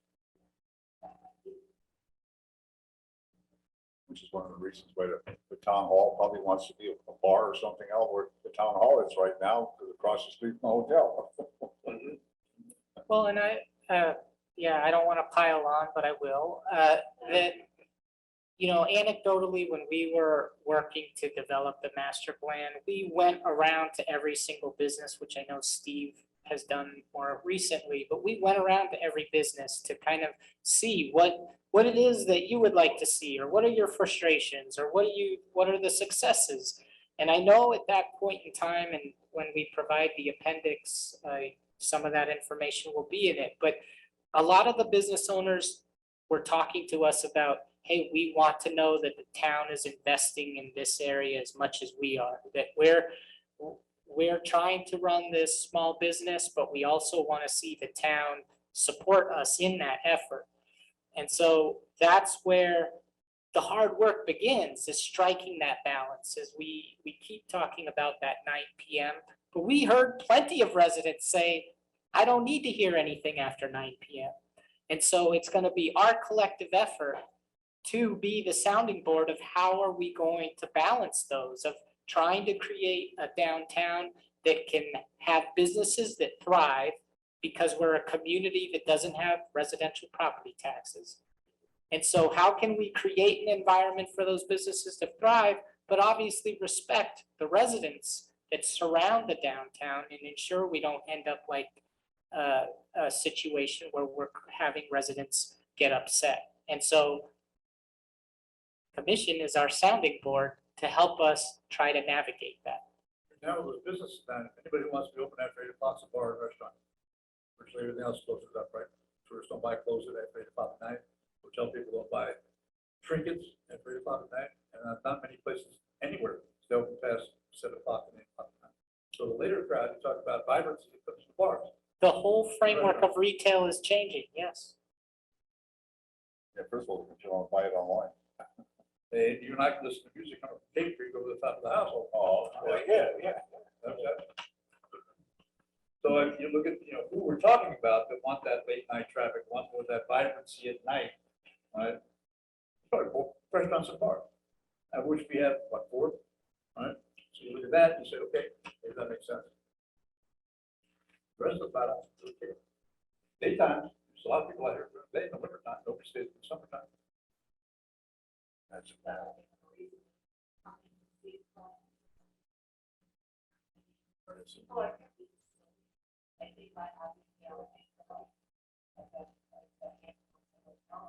Which is one of the reasons why the town hall probably wants to be a bar or something else where the town hall is right now, because across the street from the hotel. Well, and yeah, I don't want to pile on, but I will. That, you know, anecdotally, when we were working to develop the master plan, we went around to every single business, which I know Steve has done more recently, but we went around to every business to kind of see what it is that you would like to see, or what are your frustrations, or what are the successes? And I know at that point in time, and when we provide the appendix, some of that information will be in it, but a lot of the business owners were talking to us about, hey, we want to know that the town is investing in this area as much as we are, that we're trying to run this small business, but we also want to see the town support us in that effort. And so that's where the hard work begins, is striking that balance, as we keep talking about that 9 p.m. But we heard plenty of residents say, I don't need to hear anything after 9 p.m. And so it's going to be our collective effort to be the sounding board of how are we going to balance those, of trying to create a downtown that can have businesses that thrive, because we're a community that doesn't have residential property taxes. And so how can we create an environment for those businesses to thrive, but obviously respect the residents that surround the downtown, and ensure we don't end up like a situation where we're having residents get upset. And so commission is our sounding board to help us try to navigate that. Now, with business, then, anybody who wants to be open after 8 o'clock, it's a bar or restaurant. Virtually everything else closes up, right? Tourists don't buy clothes at 8 o'clock at night. Hotel people don't buy trinkets at 8 o'clock at night. And not many places anywhere stay open past 7 o'clock and 8 o'clock at night. So the later crowd, you talk about vibrancy, it comes to bars. The whole framework of retail is changing, yes. Yeah, first of all, you want to buy it online. And you and I can listen to music on a Cape Creek over the top of the household. Oh, yeah. Okay. So if you look at, who we're talking about that want that late night traffic, want more of that vibrancy at night, right? Sorry, restaurants and bars, of which we have, what, 4, right? So you look at that and you say, okay, maybe that makes sense. The rest of the bottom, okay. Daytime, there's a lot of people out here during the day, in the wintertime, nobody stays in the summertime. That's bad.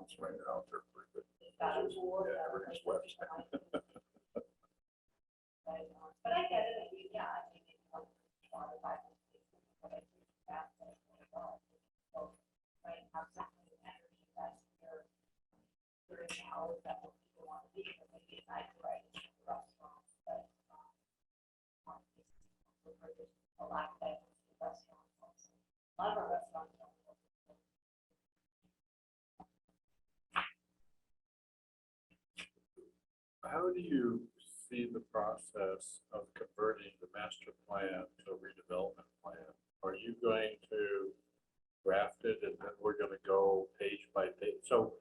It's raining out there pretty good. Yeah, everything's wet. But I get it, yeah, I mean, it's like, one of the but I think that's what it's all. So, right, have something energy that's your, during the hours that people want to be, or maybe at night, right, restaurants, but, a lot of restaurants, a lot of our restaurants don't how do you see the process of converting the master plan to a redevelopment plan? Are you going to draft it and then we're gonna go page by page? So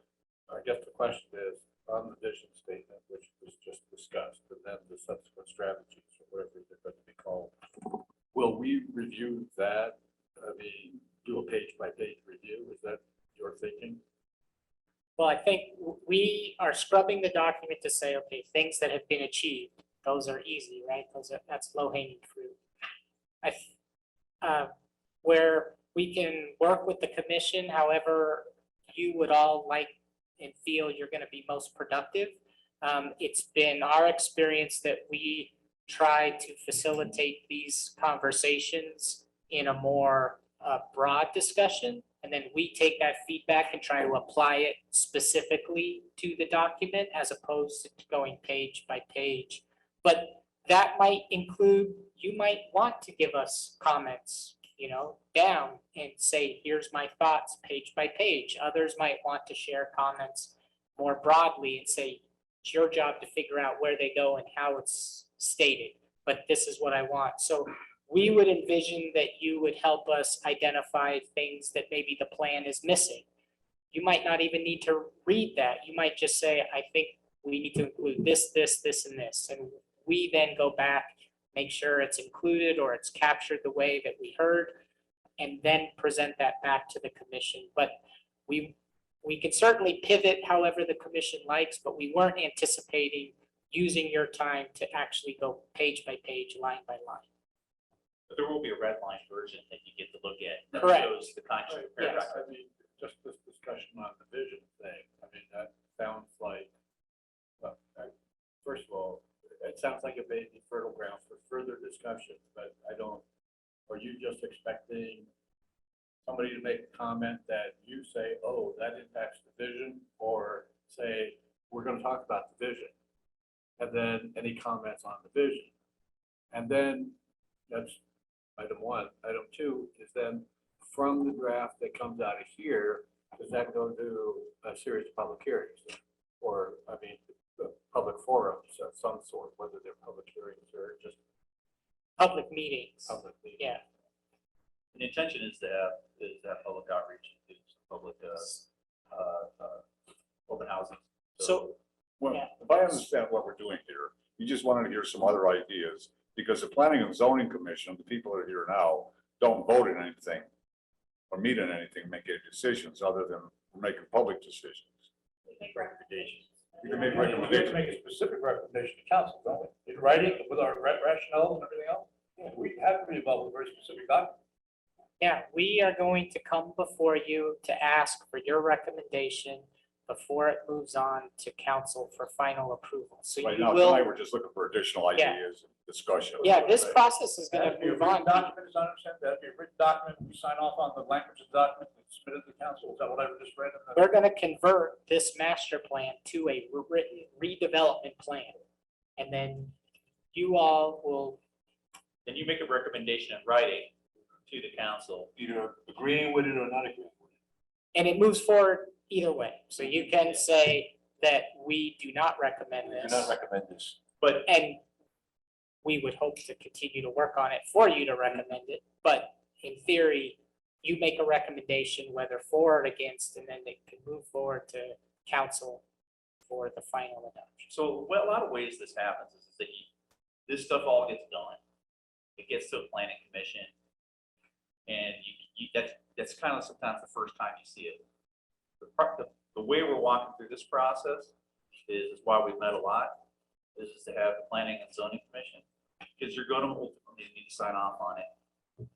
I guess the question is, on the vision statement, which was just discussed, and then the subsequent strategies, or whatever they're going to be called, will we review that? I mean, do a page by page review? Is that your thinking? Well, I think we are scrubbing the document to say, okay, things that have been achieved, those are easy, right? That's low hanging fruit. Where we can work with the commission, however you would all like and feel you're gonna be most productive. It's been our experience that we try to facilitate these conversations in a more broad discussion. And then we take that feedback and try to apply it specifically to the document as opposed to going page by page. But that might include, you might want to give us comments, down and say, here's my thoughts page by page. Others might want to share comments more broadly and say, it's your job to figure out where they go and how it's stated, but this is what I want. So we would envision that you would help us identify things that maybe the plan is missing. You might not even need to read that. You might just say, I think we need to include this, this, this, and this. And we then go back, make sure it's included or it's captured the way that we heard, and then present that back to the commission. But we can certainly pivot however the commission likes, but we weren't anticipating using your time to actually go page by page, line by line. But there will be a red line version that you get to look at. That Correct. shows the content. Yes. I mean, just this discussion on the vision thing, I mean, that sounds like, well, first of all, it sounds like it may be fertile ground for further discussion, but are you just expecting somebody to make a comment that you say, oh, that impacts the vision, or say, we're gonna talk about the vision? And then any comments on the vision? And then that's item one. Item two is then from the draft that comes out of here, does that go to a series of public hearings? Or, I mean, the public forums of some sort, whether they're public hearings or just Public meetings, public meetings? yeah. The intention is to have public outreach, to public, open houses. So, Well, Yeah. if I understand what we're doing here, you just wanted to hear some other ideas, because the Planning and Zoning Commission, the people that are here now, don't vote in anything or meet in anything, make any decisions other than making public decisions. We make recommendations. You can make We have to recommendations. make a specific recommendation to council, don't we? In writing with our rationale and everything else. We have to be involved with a very specific document. yeah, we are going to come before you to ask for your recommendation before it moves on to council for final approval. So Right you now, will, tonight, we're just looking for additional Yeah. ideas and discussion. yeah, this process is gonna That'd be a move written on. document, as I understand, that'd be a written document, we sign off on the language of the document and submit it to the council, is that what I just read? We're gonna convert this master plan to a written redevelopment plan. And then you all will, Then you make a recommendation in writing to the council. Either agreeing with it or not agreeing with it. and it moves forward either way. So you can say that we do not recommend We do this. not recommend this. But And we would hope to continue to work on it for you to recommend it, but in theory, you make a recommendation whether for or against, and then it can move forward to council for the final adoption. so a lot of ways this happens is that this stuff all gets done. It gets to a planning commission. And that's kind of sometimes the first time you see it. The way we're walking through this process is why we've met a lot, is to have the planning and zoning commission, because you're going to ultimately need to sign off on it,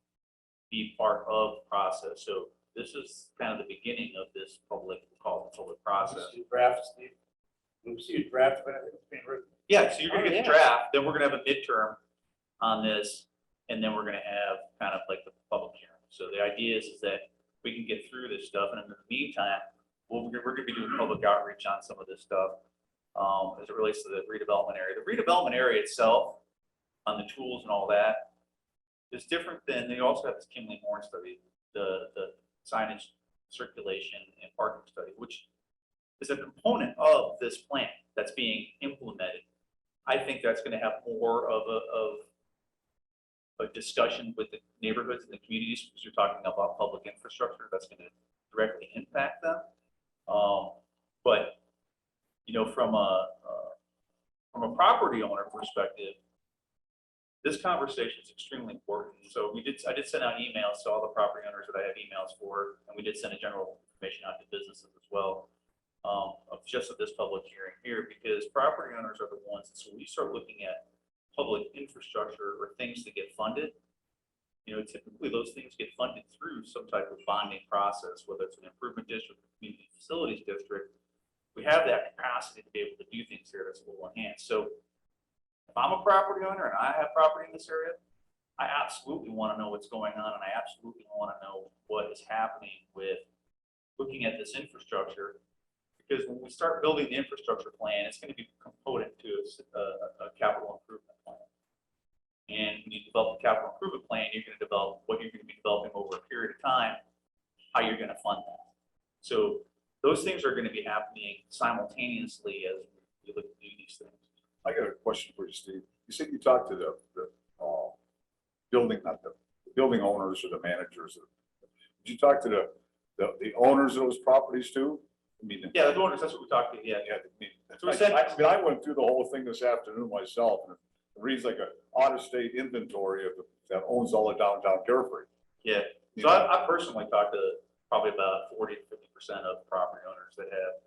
be part of the process. So this is kind of the beginning of this public, we'll call it the public process. Draft, Steve. We'll see a draft when it's being written. Yeah, so you're gonna Oh, get the yeah. draft, then we're gonna have a midterm on this, and then we're gonna have kind of like the public hearing. So the idea is that we can get through this stuff, and in the meantime, we're gonna be doing public outreach on some of this stuff, as it relates to the redevelopment area. The redevelopment area itself, on the tools and all that, is different than, they also have this Kimley Horn study, the signage, circulation, and parking study, which is a component of this plan that's being implemented. I think that's gonna have more of a discussion with the neighborhoods and the communities, because you're talking about public infrastructure that's gonna directly impact them. But, you know, from a property owner perspective, this conversation is extremely important. So I did send out emails to all the property owners that I have emails for, and we did send a general information out to businesses as well, of just of this public hearing here, because property owners are the ones. So when you start looking at public infrastructure or things that get funded, you know, typically those things get funded through some type of bonding process, whether it's an improvement district, or community facilities district. We have that capacity to be able to do things here that's a little enhanced. So if I'm a property owner and I have property in this area, I absolutely want to know what's going on, and I absolutely want to know what is happening with looking at this infrastructure. Because when we start building the infrastructure plan, it's going to be a component to a capital improvement plan. And when you develop a capital improvement plan, you're going to develop what you're going to be developing over a period of time, how you're going to fund that. So those things are going to be happening simultaneously as we look to do these things. I got a question for you, Steve. You said you talked to the building, not the building owners or the managers. Did you talk to the owners of those properties too? I mean, Yeah, the owners, that's what we talked to, yeah. yeah, I mean, So we said- I went through the whole thing this afternoon myself, and it reads like an out-of-state inventory that owns all of downtown Carefree. Yeah, so I personally talked to probably about 40 to 50% of property owners that have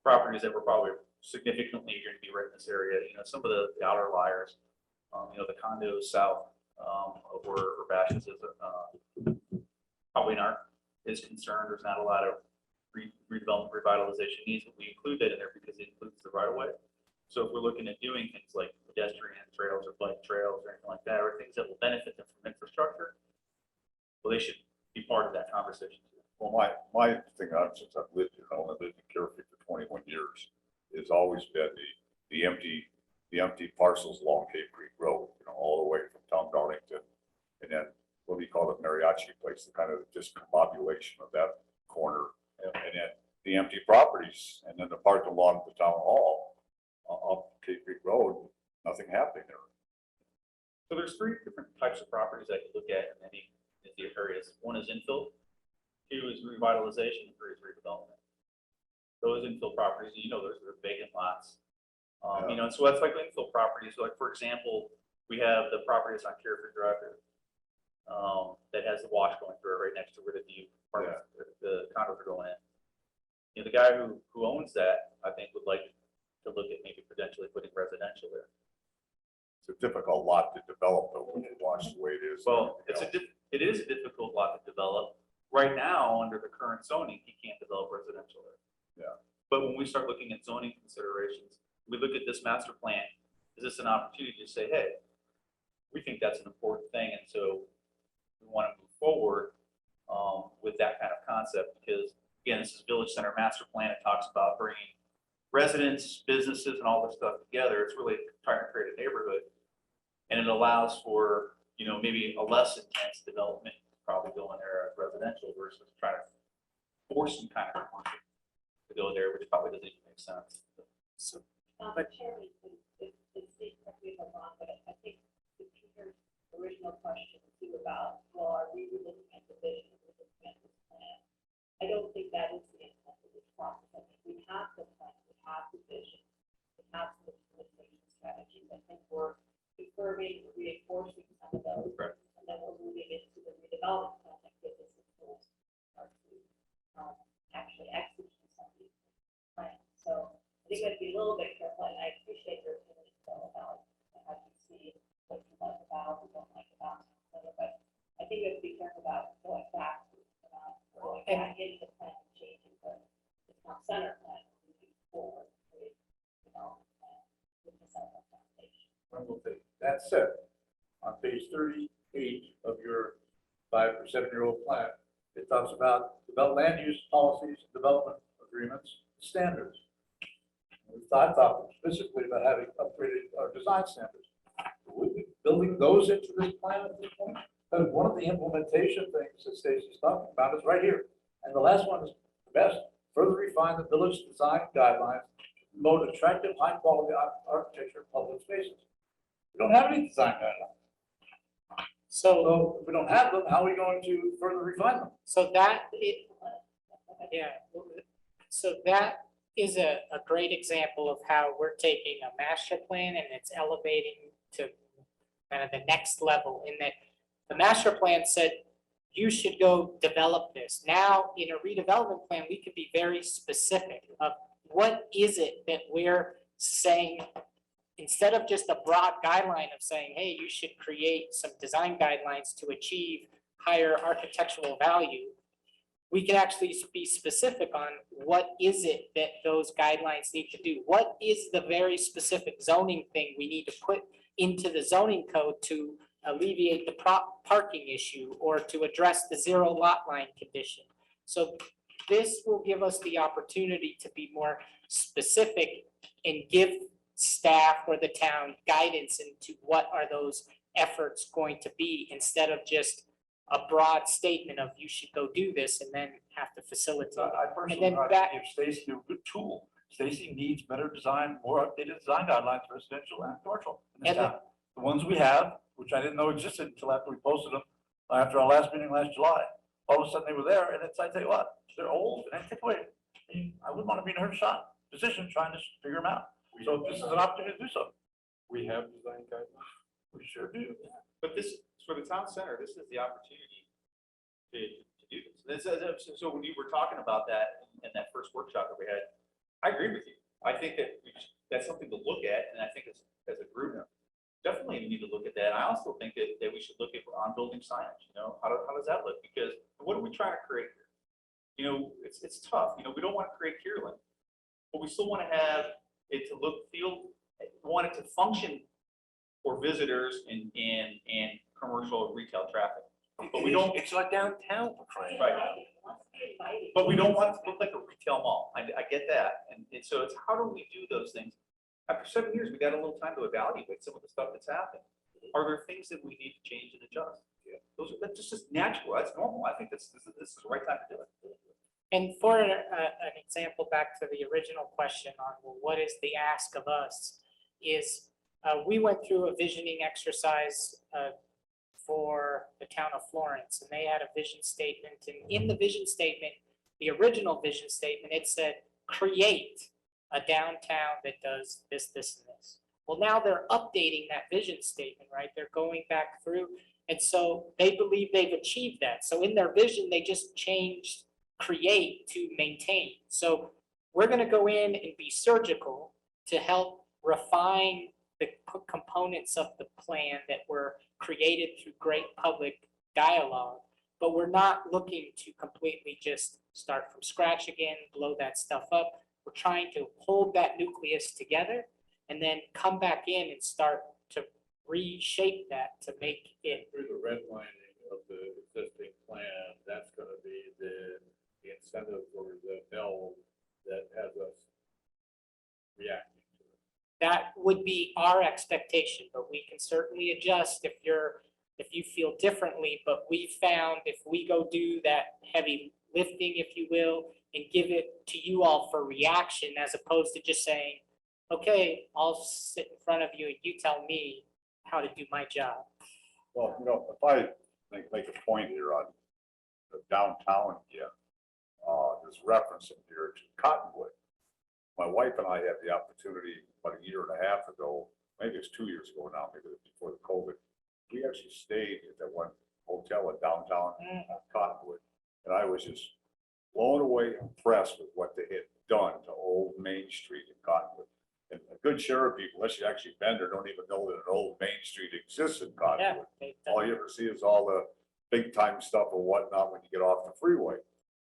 properties that were probably significantly going to be right in this area. You know, some of the outer liars, you know, the condos south of where Bashes is, probably aren't as concerned. There's not a lot of redevelopment revitalization needs, but we include that in there because it includes the right of way. So if we're looking at doing things like pedestrian trails or bike trails or anything like that, or things that will benefit them from infrastructure, well, they should be part of that conversation too. Well, my thing, since I've lived here, I only lived in Carefree for 21 years, has always been the empty parcels along Cape Creek Road, you know, all the way from Tom Darlington, and then what we call the Mariachi Place, the kind of discombobulation of that corner, and then the empty properties, and then the parking lot of the town hall up Cape Creek Road, nothing happening there. So there's three different types of properties that you look at in any of the areas. One is infill, two is revitalization, and three is redevelopment. Those infill properties, you know, those are vacant lots. You know, and so that's like infill properties. So like, for example, we have the properties on Carefree Drive that has the wash going through it right next to where the condos are going in. You know, the guy who owns that, I think, would like to look at maybe potentially putting residential there. It's a difficult lot to develop though, when you watch the way it is. Well, it is a difficult lot to develop. Right now, under the current zoning, he can't develop residential there. Yeah. But when we start looking at zoning considerations, we look at this master plan, is this an opportunity to say, hey, we think that's an important thing, and so we want to move forward with that kind of concept, because again, this is Village Center Master Plan. It talks about bringing residents, businesses, and all this stuff together. It's really trying to create a neighborhood, and it allows for, you know, maybe a less intense development, probably go in there as residential versus trying to force some kind of commercial to go there, which probably doesn't even make sense. So, Chairman, it's correct me if I'm wrong, but I think to Peter's original question too about, well, are we looking at the vision of the this plan? I don't think that is the intent of this process. I think we have the plan, we have the vision, we have some implementation strategies. I think we're confirming, reinforcing some of those, and then we're moving into the redevelopment plan that gives us the tools to actually execute some of these plans. So I think we have to be a little bit careful, and I appreciate your opinion still about how you see what you like about, what you don't like about, but I think we have to be careful about going back into the plan and changing the town center plan moving forward with development plan with the central foundation. That said, on page 38 of your 5 or 7-year-old plan, it talks about land use policies, development agreements, standards. I thought specifically about having upgraded our design standards. Would we be building those into this plan at this point? Because one of the implementation things that Stacy's talking about is right here. And the last one is the best further refine the village design guidelines, to promote attractive, high-quality architecture in public spaces. We don't have any design guidelines. So, So if we don't have them, how are we going to further refine them? so that, yeah, so that is a great example of how we're taking a master plan and it's elevating to kind of the next level, in that the master plan said, you should go develop this. Now, in a redevelopment plan, we can be very specific of what is it that we're saying, instead of just a broad guideline of saying, hey, you should create some design guidelines to achieve higher architectural value. We can actually be specific on what is it that those guidelines need to do? What is the very specific zoning thing we need to put into the zoning code to alleviate the parking issue or to address the zero lot line condition? So this will give us the opportunity to be more specific and give staff or the town guidance into what are those efforts going to be, instead of just a broad statement of you should go do this and then have to facilitate. I And personally then want back- to give Stacy a good tool. Stacy needs better design, more updated design guidelines, for residential and commercial in this And the- town. The ones we have, which I didn't know existed until after we posted them, after our last meeting last July, all of a sudden they were there, and it's, I tell you what, they're old and antiquated. I wouldn't want to be in her position trying to figure them out. So this is an opportunity to do so. We have design guidelines. We sure do. But this, for the town center, this is the opportunity to do this. So when you were talking about that in that first workshop that we had, I agree with you. I think that that's something to look at, and I think as a group, definitely we need to look at that. I also think that we should look at on-building signage, how does that look? Because what are we trying to create here? It's tough, we don't want to create Kierland, but we still want to have it to look, feel, want it to function for visitors and commercial retail traffic. But we don't, It's like downtown, for crying Right. out loud. but we don't want it to look like a retail mall. I get that. And so it's how do we do those things? After 7 years, we got a little time to evaluate some of the stuff that's happened. Are there things that we need to change and adjust? Yeah. That's just natural. That's normal. I think this is the right time to do it. And for an example, back to the original question on, well, what is the ask of us, is we went through a visioning exercise for the town of Florence, and they had a vision statement. And in the vision statement, the original vision statement, it said, create a downtown that does this, this, and this. Well, now they're updating that vision statement, right? They're going back through. And so they believe they've achieved that. So in their vision, they just changed create to maintain. So we're going to go in and be surgical to help refine the components of the plan that were created through great public dialogue, but we're not looking to completely just start from scratch again, blow that stuff up. We're trying to hold that nucleus together and then come back in and start to reshape that to make it. Through the redlining of the existing plan, that's gonna be the incentive or the bell that has us reacting to it. That would be our expectation, but we can certainly adjust if you feel differently. But we found if we go do that heavy lifting, if you will, and give it to you all for reaction, as opposed to just saying, okay, I'll sit in front of you and you tell me how to do my job. Well, if I make a point here on the downtown again, there's reference in here to Cottonwood. My wife and I had the opportunity about a year and a half ago, maybe it's 2 years ago now, maybe it was before the COVID. We actually stayed at that one hotel in downtown Cottonwood, and I was just blown away, impressed with what they had done to old Main Street in Cottonwood. And a good share of people, unless you actually been there, don't even know that an old Main Street exists in Yeah, Cottonwood. they've All done- you ever see is all the big time stuff or whatnot when you get off the freeway.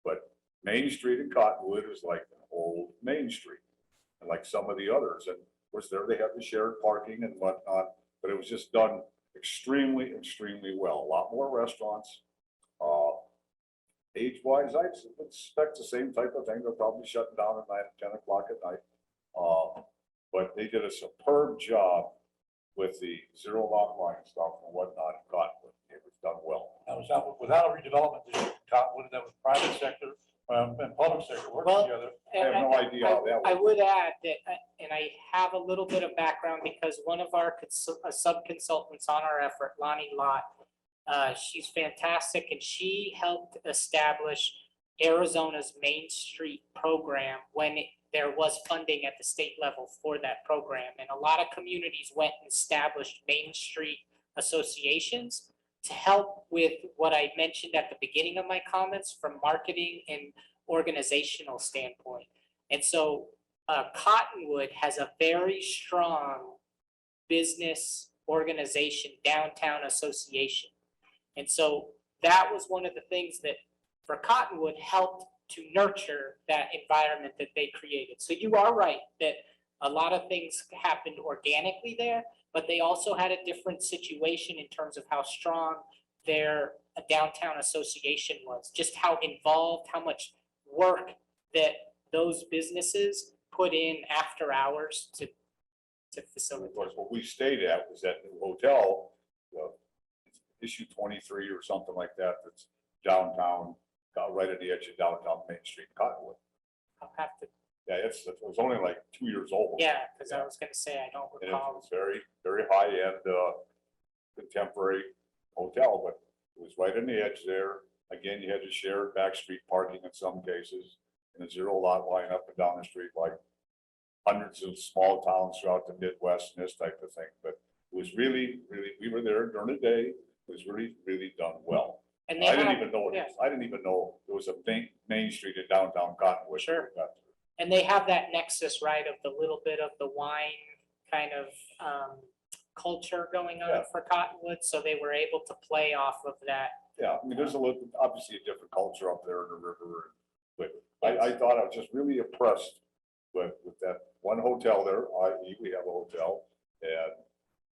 But Main Street in Cottonwood is like an old Main Street, and like some of the others. And of course, there they have the shared parking and whatnot, but it was just done extremely, extremely well. A lot more restaurants. Age-wise, I expect the same type of thing. They're probably shutting down at 9 or 10 o'clock at night. But they did a superb job with the zero lot line stuff and whatnot in Cottonwood. It was done well. That was without a redevelopment district, Cottonwood, that was private sector And public sector work Well, together. I have no idea how that I works. would add that, and I have a little bit of background because one of our sub-consultants on our effort, Lonnie Lott, she's fantastic and she helped establish Arizona's Main Street program when there was funding at the state level for that program. And a lot of communities went and established Main Street associations to help with what I mentioned at the beginning of my comments from marketing and organizational standpoint. And so Cottonwood has a very strong business organization, downtown association. And so that was one of the things that for Cottonwood helped to nurture that environment that they created. So you are right that a lot of things happened organically there, but they also had a different situation in terms of how strong their downtown association was, just how involved, how much work that those businesses put in after hours to Of facilitate. course, what we stayed at was that new hotel, issue 23 or something like that, that's downtown, right at the edge of downtown Main Street, Cottonwood. I'll have to, Yeah, it was only like 2 years old. yeah, because I was gonna say, I don't And it recall. was very, very high-end, contemporary hotel, but it was right on the edge there. Again, you had to share back street parking in some cases, and a zero lot line up and down the street, like hundreds of small towns throughout the Midwest and this type of thing. But it was really, really, we were there during the day. It was really, really done well. And they I didn't have, even know, yeah. I didn't even know there was a Main Street in downtown Cottonwood. Sure. And they have that nexus, right, of the little bit of the wine kind of culture going on Yeah. for Cottonwood, so they were able to play off of that. Yeah, I mean, there's a little, obviously a different culture up there in the river, but I thought I was just really impressed with that one hotel there, i.e. we have a hotel, and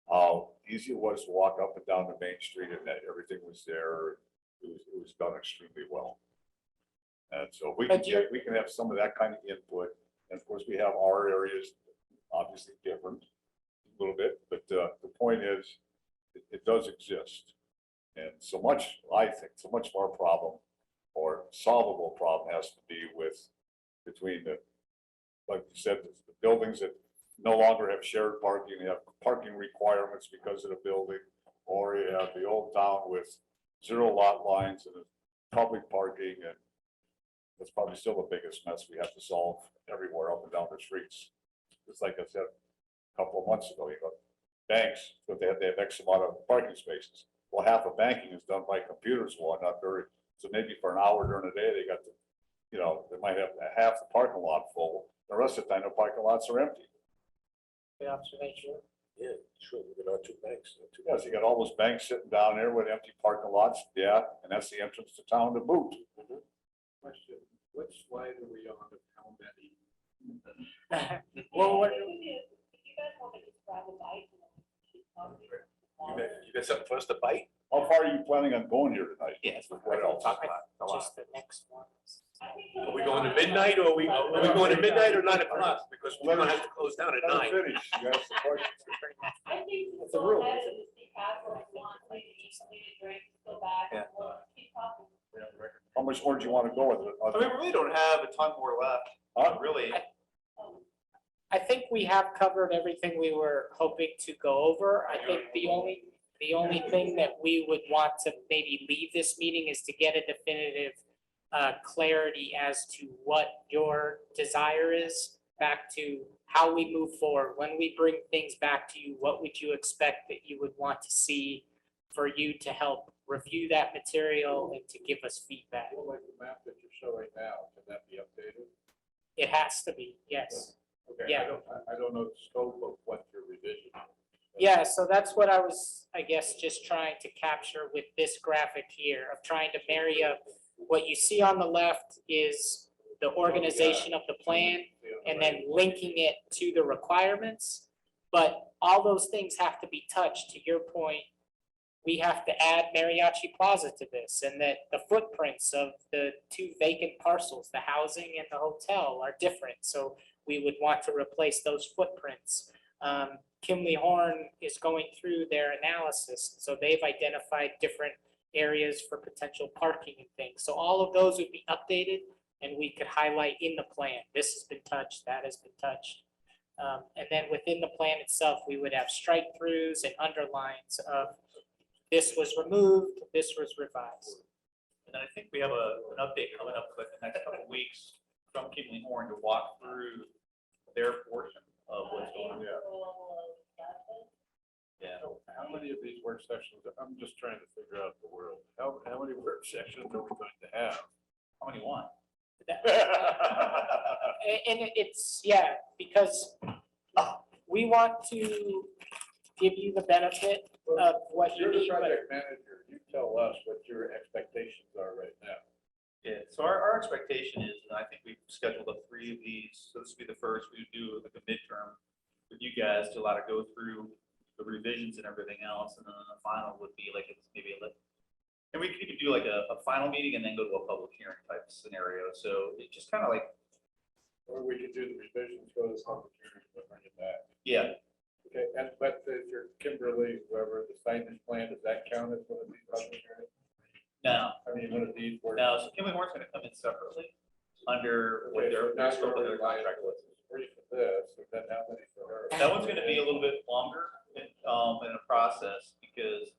how easy it was to walk up and down the Main Street and that everything was there. It was done extremely well. And so we But we can have some of that kind of input, and of course, we have our areas obviously different a little bit, but the point is, it does exist. And so much, I think, so much of our problem or solvable problem has to be with between the, like you said, the buildings that no longer have shared parking, they have parking requirements because of the building, or you have the old town with zero lot lines and public parking, and that's probably still the biggest mess we have to solve everywhere up and down the streets. Just like I said a couple of months ago, you know, banks, but they have X amount of parking spaces. Well, half of banking is done by computers, well, not very, so maybe for an hour during the day, they got the, you know, they might have half the parking lot full. The rest of the time, the parking lots are empty. The observation. Yeah, sure, we got our two banks. Yeah, so you got all those banks sitting down there with empty parking lots, yeah, and that's the entrance to town to boot. Question, which slide are we on of how many? Well, what, If you guys want to describe the bike, and then keep talking. You got something for us to bite? How far are you planning on going here tonight? Yes. What else? Talk about it a lot. just the next one. I think Are we going to midnight or are we going to midnight or 9 o'clock? Because we're gonna have to close down at Let 9. us finish. You asked the question. I think It's to a go rule. ahead and just see casual, if you want, maybe eat something to drink, go back, and we'll keep talking. How much more do you want to go with it? I mean, we really don't have a ton more left, really. I think we have covered everything we were hoping to go over. I think the only thing that we would want to maybe leave this meeting is to get a definitive clarity as to what your desire is, back to how we move forward. When we bring things back to you, what would you expect that you would want to see for you to help review that material and to give us feedback? Like the map that you're showing now, can that be updated? It has to be, yes. Okay, Yeah. I don't know the scope of what your revision. Yeah, so that's what I was, I guess, just trying to capture with this graphic here, of trying to marry up. What you see on the left is the organization of the plan, and then linking it to the requirements. But all those things have to be touched. To your point, we have to add Mariachi Plaza to this, and that the footprints of the two vacant parcels, the housing and the hotel, are different. So we would want to replace those footprints. Kimley Horn is going through their analysis, so they've identified different areas for potential parking and things. So all of those would be updated. And we could highlight in the plan, this has been touched, that has been touched. And then within the plan itself, we would have strike throughs and underlines of this was removed, this was revised. And then I think we have an update coming up like the next couple of weeks from Kimley Horn to walk through their portion of what's going on. Yeah. So how many of these work sessions, I'm just trying to figure out the world, how many work sessions are we going to have? How many want? And it's, yeah, because we want to give you the benefit of what you You're the need, but project manager, you tell us what your expectations are right now. Yeah, so our expectation is, and I think we've scheduled up 3 of these, so this will be the first, we would do like a midterm with you guys to allow to go through the revisions and everything else, and then the final would be like, it's maybe and we could even do like a final meeting and then go to a public hearing type scenario, so it just kind of like, Or we could do the revisions, go to the public hearing, and bring it back. yeah, Okay, and but if you're Kimberly, whoever, the signage plan, does that count as one of these public hearings? no, I mean, one of these were. no, so Kimley Horn's gonna come in separately under what Okay, so their now scope of their you're contract was. Three for this, and then how many for her? That one's gonna be a little bit longer in a process because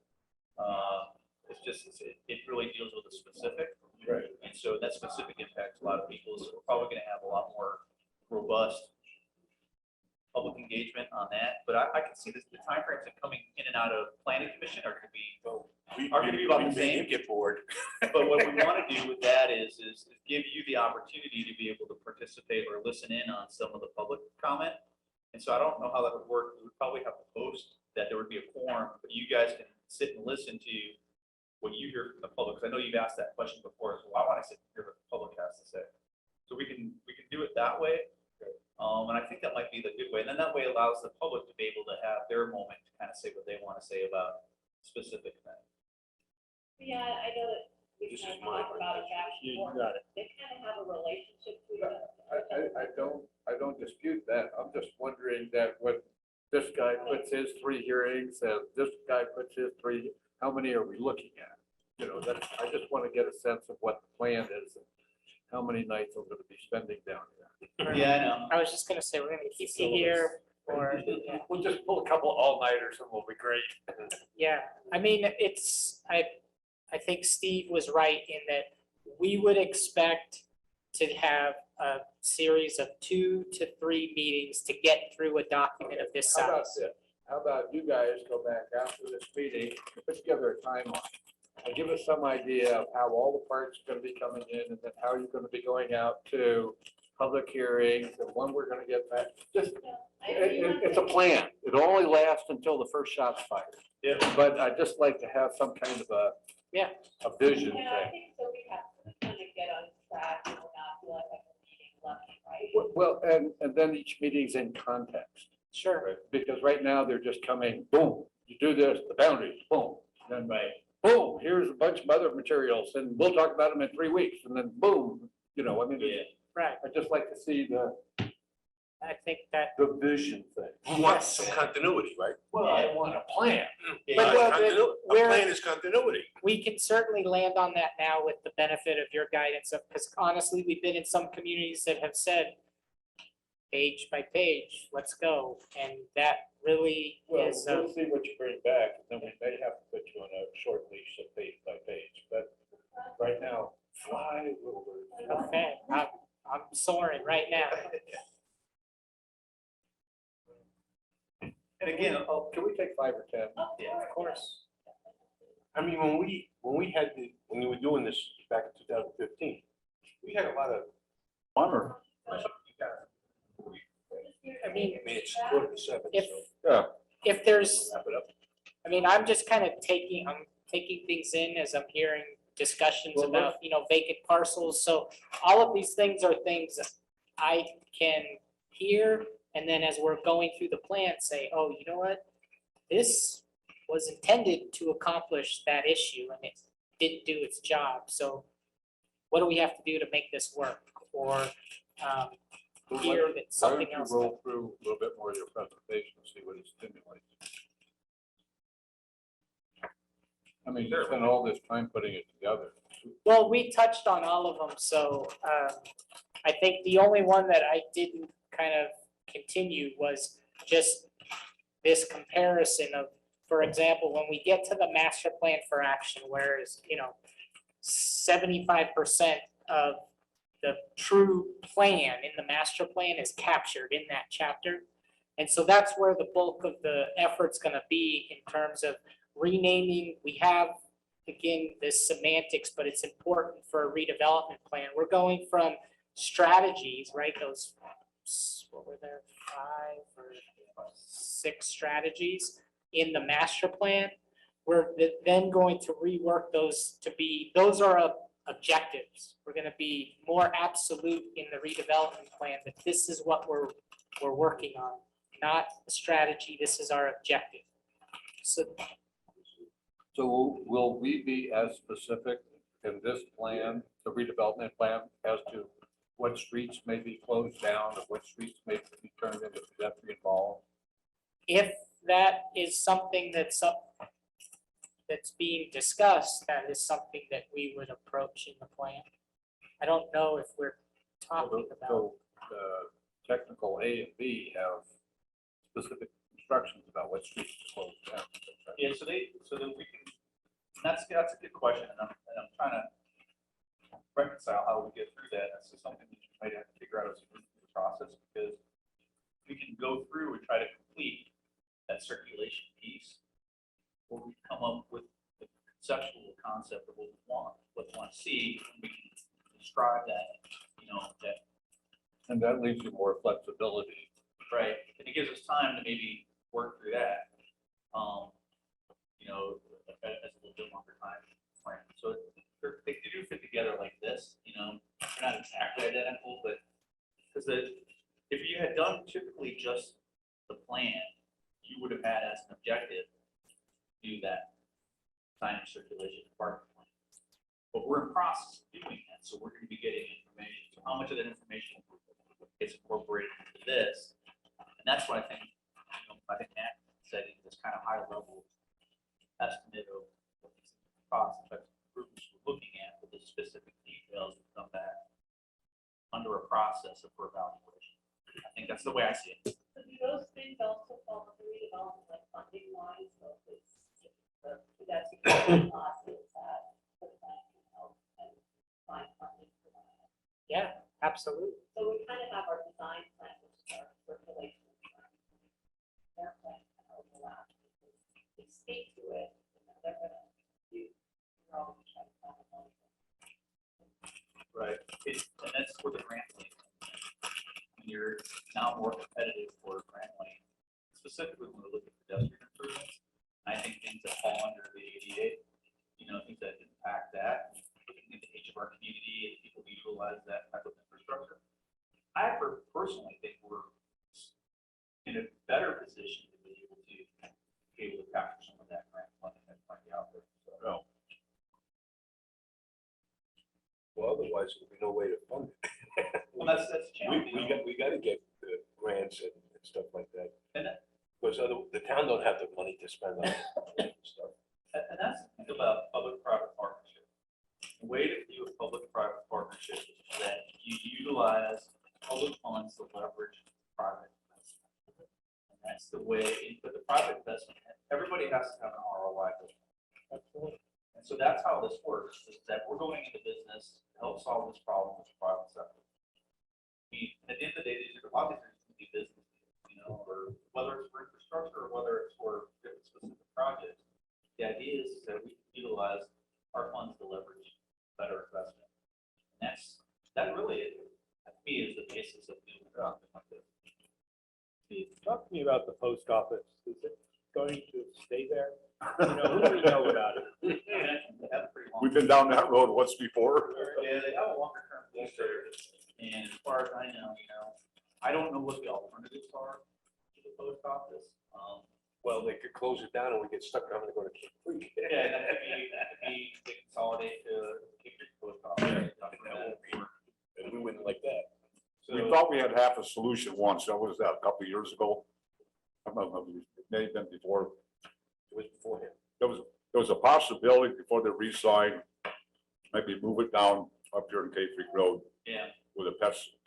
it really deals with a specific. Right. And so that specific impacts a lot of people, so we're probably gonna have a lot more robust public engagement on that, but I can see the timeframes of coming in and out of planning commission are gonna be about the same. Get bored. But what we want to do with that is give you the opportunity to be able to participate or listen in on some of the public comment. And so I don't know how that would work. We would probably have to post that there would be a quorum, but you guys can sit and listen to what you hear from the public. Because I know you've asked that question before, so I want to sit and hear what the public has to say. So we can do it that way. And I think that might be the good way. And then that way allows the public to be able to have their moment to kind of say what they want to say about specific things. Yeah, I know that we This kind is of my talk about it back and You forth. got it. They kind of have a relationship to I don't dispute that. I'm just wondering that when this guy puts his 3 hearings and this guy puts his 3, how many are we looking at? You know, that, I just want to get a sense of what the plan is and how many nights I'm going to be spending down here. Yeah, I know. I was just gonna say, we're gonna keep you here, or, yeah. We'll just pull a couple all-nighters and we'll be great. Yeah, I mean, I think Steve was right in that we would expect to have a series of 2 to 3 meetings to get through a document of this How about size. this? How about you guys go back after this meeting, put together a timeline, and give us some idea of how all the parts are gonna be coming in, and then how you're gonna be going out to public hearings, and when we're gonna get back. Just, it's a plan. It'll only last until the first shot's fired. Yeah. But I'd just like to have some kind of a vision Yeah, I thing. think so. We have to kind of get on track and not feel like we're meeting left and right. Well, and then each meeting's in context. Sure, Because right now they're just coming, boom, you do this, the boundaries, boom. Then Right. boom, here's a bunch of other materials and we'll talk about them in 3 weeks. And then boom, you know, I mean, Yeah. right, I'd just like to see I think that, the vision thing. We want some continuity, right? Well, I want a plan. Yeah. But, well, Continuity. A we're- plan is continuity. we can certainly land on that now with the benefit of your guidance of, because honestly, we've been in some communities that have said, page by page, let's go, and that really Well, is, we'll see what you bring back, and then we may have to put you on a short leash of page by page, but right now, fly, little bird. okay, I'm soaring right now. And again, Oh, can we take 5 or 10? yeah, Of course, I mean, when we were doing this back in 2015, we had a lot of, Bummer. I mean, it's 6:45, if, so. Yeah. if there's, Wrap it up. I mean, I'm just kind of taking things in as I'm hearing discussions Well, about, vacant parcels, so all of these things are things that I can hear, and then as we're going through the plan, say, oh, you know what? This was intended to accomplish that issue, and it didn't do its job, so what do we have to do to make this work? Or hear that something else. Why don't you roll through a little bit more of your presentation and see what it stimulates? I mean, you spent all this time putting it together, Well, we touched on all of them, so I think the only one that I didn't kind of continue was just this comparison of, for example, when we get to the master plan for action, whereas, 75% of the true plan in the master plan is captured in that chapter. And so that's where the bulk of the effort's gonna be in terms of renaming. We have, again, this semantics, but it's important for a redevelopment plan. We're going from strategies, right, those, what were there, 5 or 6 strategies in the master plan. We're then going to rework those to be, those are objectives. We're gonna be more absolute in the redevelopment plan, that this is what we're working on, not a strategy, this is our objective. So So will we be as specific in this plan, the redevelopment plan, as to what streets may be closed down or what streets may be turned into pedestrian malls? if that is something that's being discussed, that is something that we would approach in the plan. I don't know if we're talking about, So technical A and B have specific instructions about what streets to close down. Yeah, so that we can, that's a good question, and I'm trying to reconcile how we get through that. That's something that you might have to figure out as we move through the process, because we can go through and try to complete that circulation piece, or we come up with the conceptual concept of what we want to see, and we can describe that, that. And that leaves you more flexibility. Right, and it gives us time to maybe work through that, as a little bit longer time frame. So they do fit together like this, they're not exactly identical, but because if you had done typically just the plan, you would have had as an objective do that signage circulation parking plan. But we're in process of doing that, so we're going to be getting information. So how much of that information gets incorporated into this? And that's what I think Matt said in this kind of high level estimate of what these cost effective improvements we're looking at, with the specific details that come back under a process of evaluation. I think that's the way I see it. So do those things also fall under redevelopment, like funding wise, so it's, that's classes that the plan can help and find funding for that. yeah, absolutely. So we kind of have our design plan, which is our circulation plan. Their plan can overlap, because they speak to it, they're gonna do, they're always trying to find money. Right. And that's where the grant money comes in. When you're now more competitive for grant money, specifically when we look at pedestrian improvements, I think things that fall under the ADA, things that impact that, looking at the age of our community and people who utilize that type of infrastructure. I personally think we're in a better position to be able to capture some of that grant money that might be out there. So, Well, otherwise there'll be no way to fund it. well, that's a challenge. We got to get the grants and stuff like that. And Because the town don't have the money to spend on stuff. And that's the thing about public-private partnership. The way to view a public-private partnership is that you utilize public funds to leverage private investment. And that's the way, but the private investment, everybody has to have an ROI. And so that's how this works, is that we're going into business to help solve this problem with the private sector. I mean, at the end of the day, these are a lot of these business, or whether it's for infrastructure or whether it's for different specific projects. The idea is that we can utilize our funds to leverage better investment. And that really, to me, is the basis of doing something like this. Steve, talk to me about the post office. Is it going to stay there? Who do we know about it? And they have a pretty long. We've been down that road once before. Yeah, they have a longer term lease there. And as far as I know, I don't know what the alternatives are to the post office. Well, they could close it down and we get stuck having to go to King Creek. Yeah, that could be they consolidate to keep the post office. And we wouldn't like that. We thought we had half a solution once. That was a couple of years ago. I don't know, it may have been before. It was beforehand. There was a possibility before they re-signed maybe move it down up here in Cave Creek Road Yeah, where the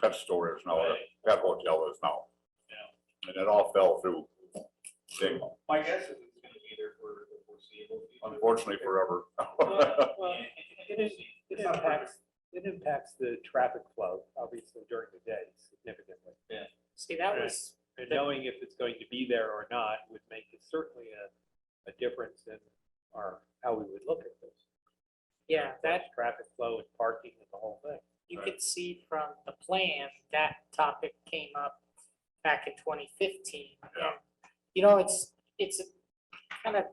pet store is now, the Right. pet hotel is now. Yeah. And it all fell through. my guess is it's gonna be there for the foreseeable future. Unfortunately, forever. Well, it impacts the traffic flow, obviously, during the day significantly. See, that Right. was, And knowing if it's going to be there or not would make it certainly a difference in how we would look at this. yeah, that, Traffic flow and parking and the whole thing. you could see from the plan, that topic came up back in 2015. Yeah. You know, it's kind of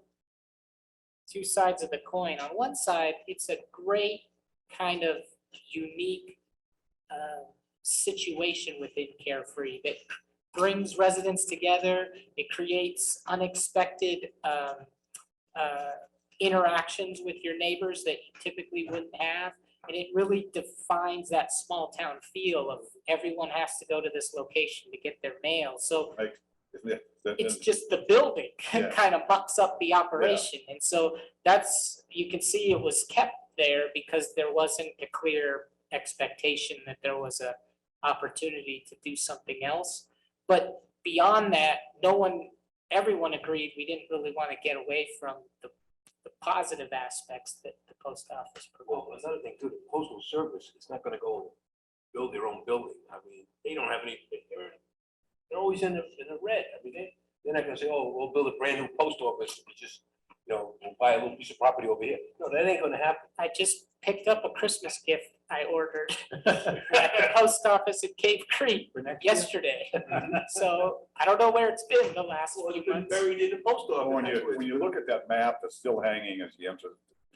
two sides of the coin. On one side, it's a great kind of unique situation within Carefree that brings residents together. It creates unexpected interactions with your neighbors that you typically wouldn't have. And it really defines that small town feel of everyone has to go to this location to get their mail. So it's just the building Yeah. kind of mucks up the operation. And so you can see it was kept there because there wasn't a clear expectation that there was a opportunity to do something else. But beyond that, everyone agreed we didn't really want to get away from the positive aspects that the post office Well, provides. another thing too, the postal service is not gonna go build their own building. I mean, they don't have any, they're always in the red. I mean, they're not gonna say, oh, we'll build a brand new post office, we just, we'll buy a little piece of property over here. No, that ain't gonna happen. I just picked up a Christmas gift I ordered at the post office at Cave Creek For next year? yesterday. So I don't know where it's been the last Well, few it's been months. buried in the post office. When That's where when it's you look at that map that's still hanging as you enter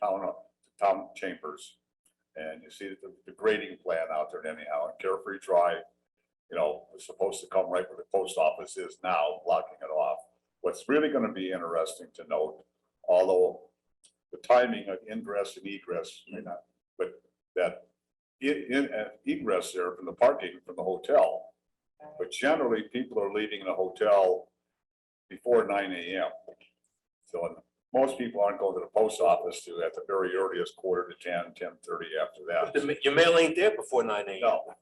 the town chambers, and you see the grading plan out there anyhow, and Carefree Drive, is supposed to come right where the post office is now, blocking it off. What's really gonna be interesting to note, although the timing of ingress and egress may not, but that egress there from the parking from the hotel. But generally, people are leaving the hotel before 9 AM. So most people aren't going to the post office to, at the very earliest, 9:45, 10:30 after But that. your mail ain't there before 9 AM. No.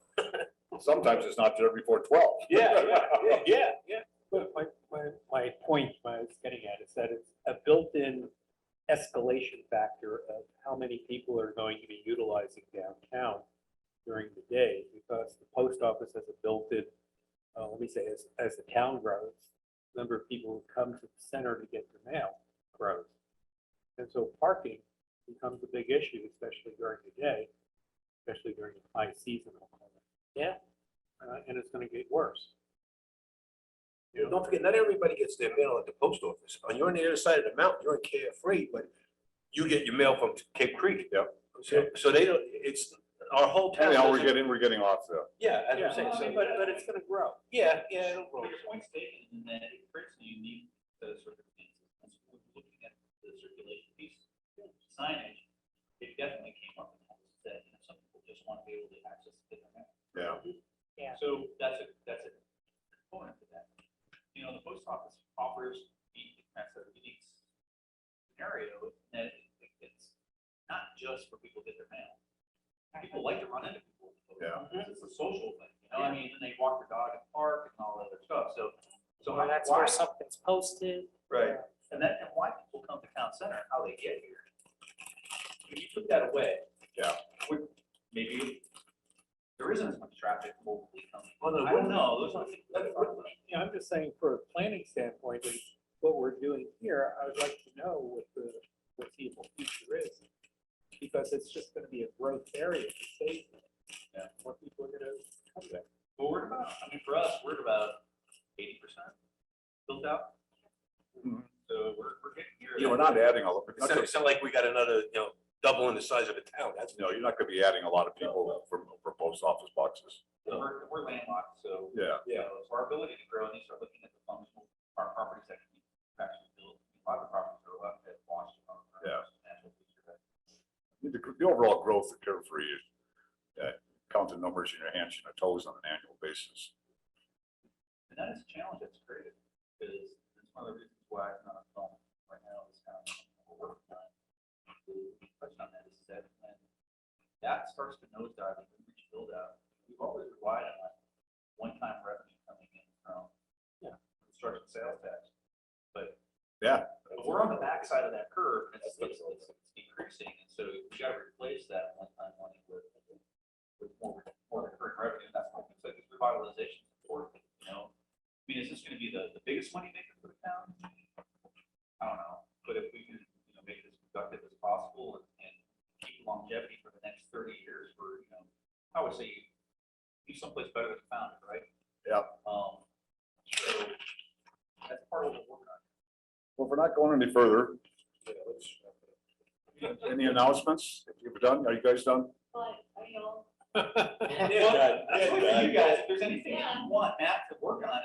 Sometimes it's not there before 12. Yeah. But my point I was getting at is that it's a built-in escalation factor of how many people are going to be utilizing downtown during the day, because the post office has a built-in, let me say, as the town grows, the number of people who come to the center to get their mail grows. And so parking becomes a big issue, especially during the day, especially during the high season. Yeah. And it's gonna get worse. Don't forget, not everybody gets their mail at the post office. You're on the other side of the mountain, you're in Carefree, but you get your mail from Cape Creek. Yep. So they don't, it's, our whole town. Anyhow, we're doesn't- getting off the, Yeah, as Yeah, I'm saying, so. but it's gonna grow. Yeah, it'll grow. But your point's taken in that it creates a unique set of circumstances. And so when we're looking at the circulation piece, signage, it definitely came up and that, some people just want to be able to access the internet. yeah. So that's a component to that. The post office offers a unique scenario that it's not just for people to get their mail. People like to run into people. at the post Yeah. office. It's a social thing, I mean, and they walk their dog in the park and all that other stuff, so. Or that's why- where something's posted. Right, and why people come to town center, how they get here. If you took that away. Yeah. Maybe there isn't as much traffic locally coming. Well, no, I don't know, those are things that are. Yeah, I'm just saying, for a planning standpoint, and what we're doing here, I would like to know what the foreseeable future is. Because it's just gonna be a growth area to save. Yeah. More people are gonna come there. Well, we're about, for us, we're at about 80% built out. Mhm. So we're getting here. We're not adding a lot. It's not like we got another, double in the size of the town. That's. You're not gonna be adding a lot of people for post office boxes. We're landlocked, so. Yeah. So our ability to grow, and you start looking at the functional, our properties that can be actually built, a lot of properties are left at launch. Yeah. The overall growth of Carefree is, count the numbers in your hands and your toes on an annual basis. And that is a challenge that's created, because it's one of the reasons why it's not a film right now is kind of what we're working on. We touched on that, is that when that starts to nosedive and we reach build out, we've always relied on like one-time revenue coming in from construction sales tax. But Yeah. we're on the backside of that curve, and it's decreasing, and so we gotta replace that one-time money with more recurring revenue. And that's why things like this revitalization is important, you know? I mean, is this gonna be the biggest money maker for the town? I don't know, but if we can, you know, make it as productive as possible and keep longevity for the next 30 years, for, you know, I would say be someplace better than found it, right? Yeah. So that's part of the work on. Well, if we're not going any further, Yeah, let's. any announcements? You're done? Are you guys done? But, are you all? Well, you guys, if there's anything that you want Matt to work on,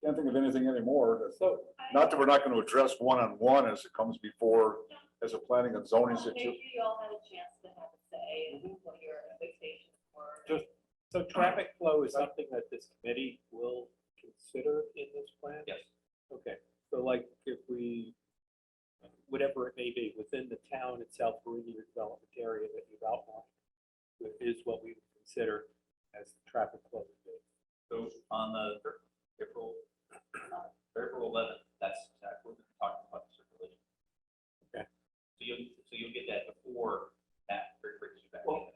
Can't think of anything anymore. So, Not that we're not going to address one-on-one as it comes before, as a planning and zoning Make sure situation. you all have a chance to have a say and what your expectations were. so traffic flow is something that this committee will consider in this plan? yes. Okay, so like if we, whatever it may be, within the town itself or in your development area that you've outlined, is what we would consider as the traffic flow. So on the April 11th, that's exactly what we're talking about, the circulation. Okay. So you'll get that before that brings you back. Well,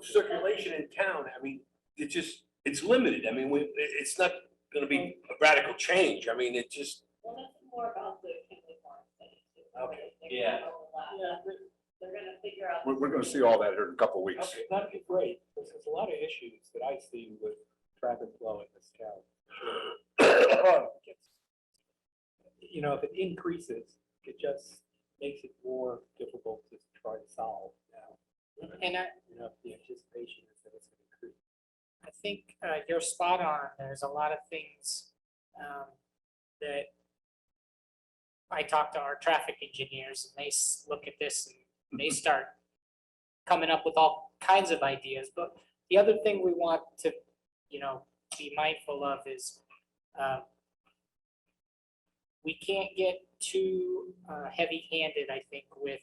circulation in town, I mean, it's limited. I mean, it's not gonna be a radical change. I mean, it just. Well, that's more about the Kinley Farm thing. Too. Okay. They're gonna overlap. They're gonna figure out. We're going to see all that here in a couple of weeks. Okay, that'd be great, because there's a lot of issues that I see with traffic flow in this town. You know, if it increases, it just makes it more difficult to try to solve now. And You know, the anticipation is that it's going to increase. I think you're spot on. There's a lot of things that I talk to our traffic engineers and they look at this and they start coming up with all kinds of ideas. But the other thing we want to, you know, be mindful of is we can't get too heavy-handed, I think, with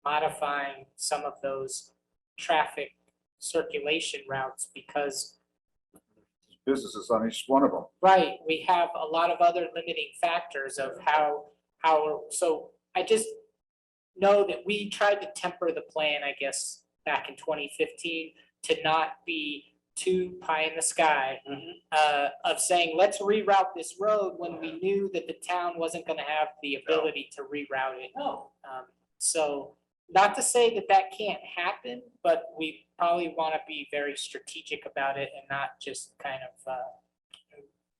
modifying some of those traffic circulation routes because Businesses on each one of them. right, we have a lot of other limiting factors of how, so I just know that we tried to temper the plan, I guess, back in 2015 to not be too pie in the sky of saying, let's reroute this road when we knew that the town wasn't gonna have the ability to reroute it. No. So not to say that that can't happen, but we probably want to be very strategic about it and not just kind of,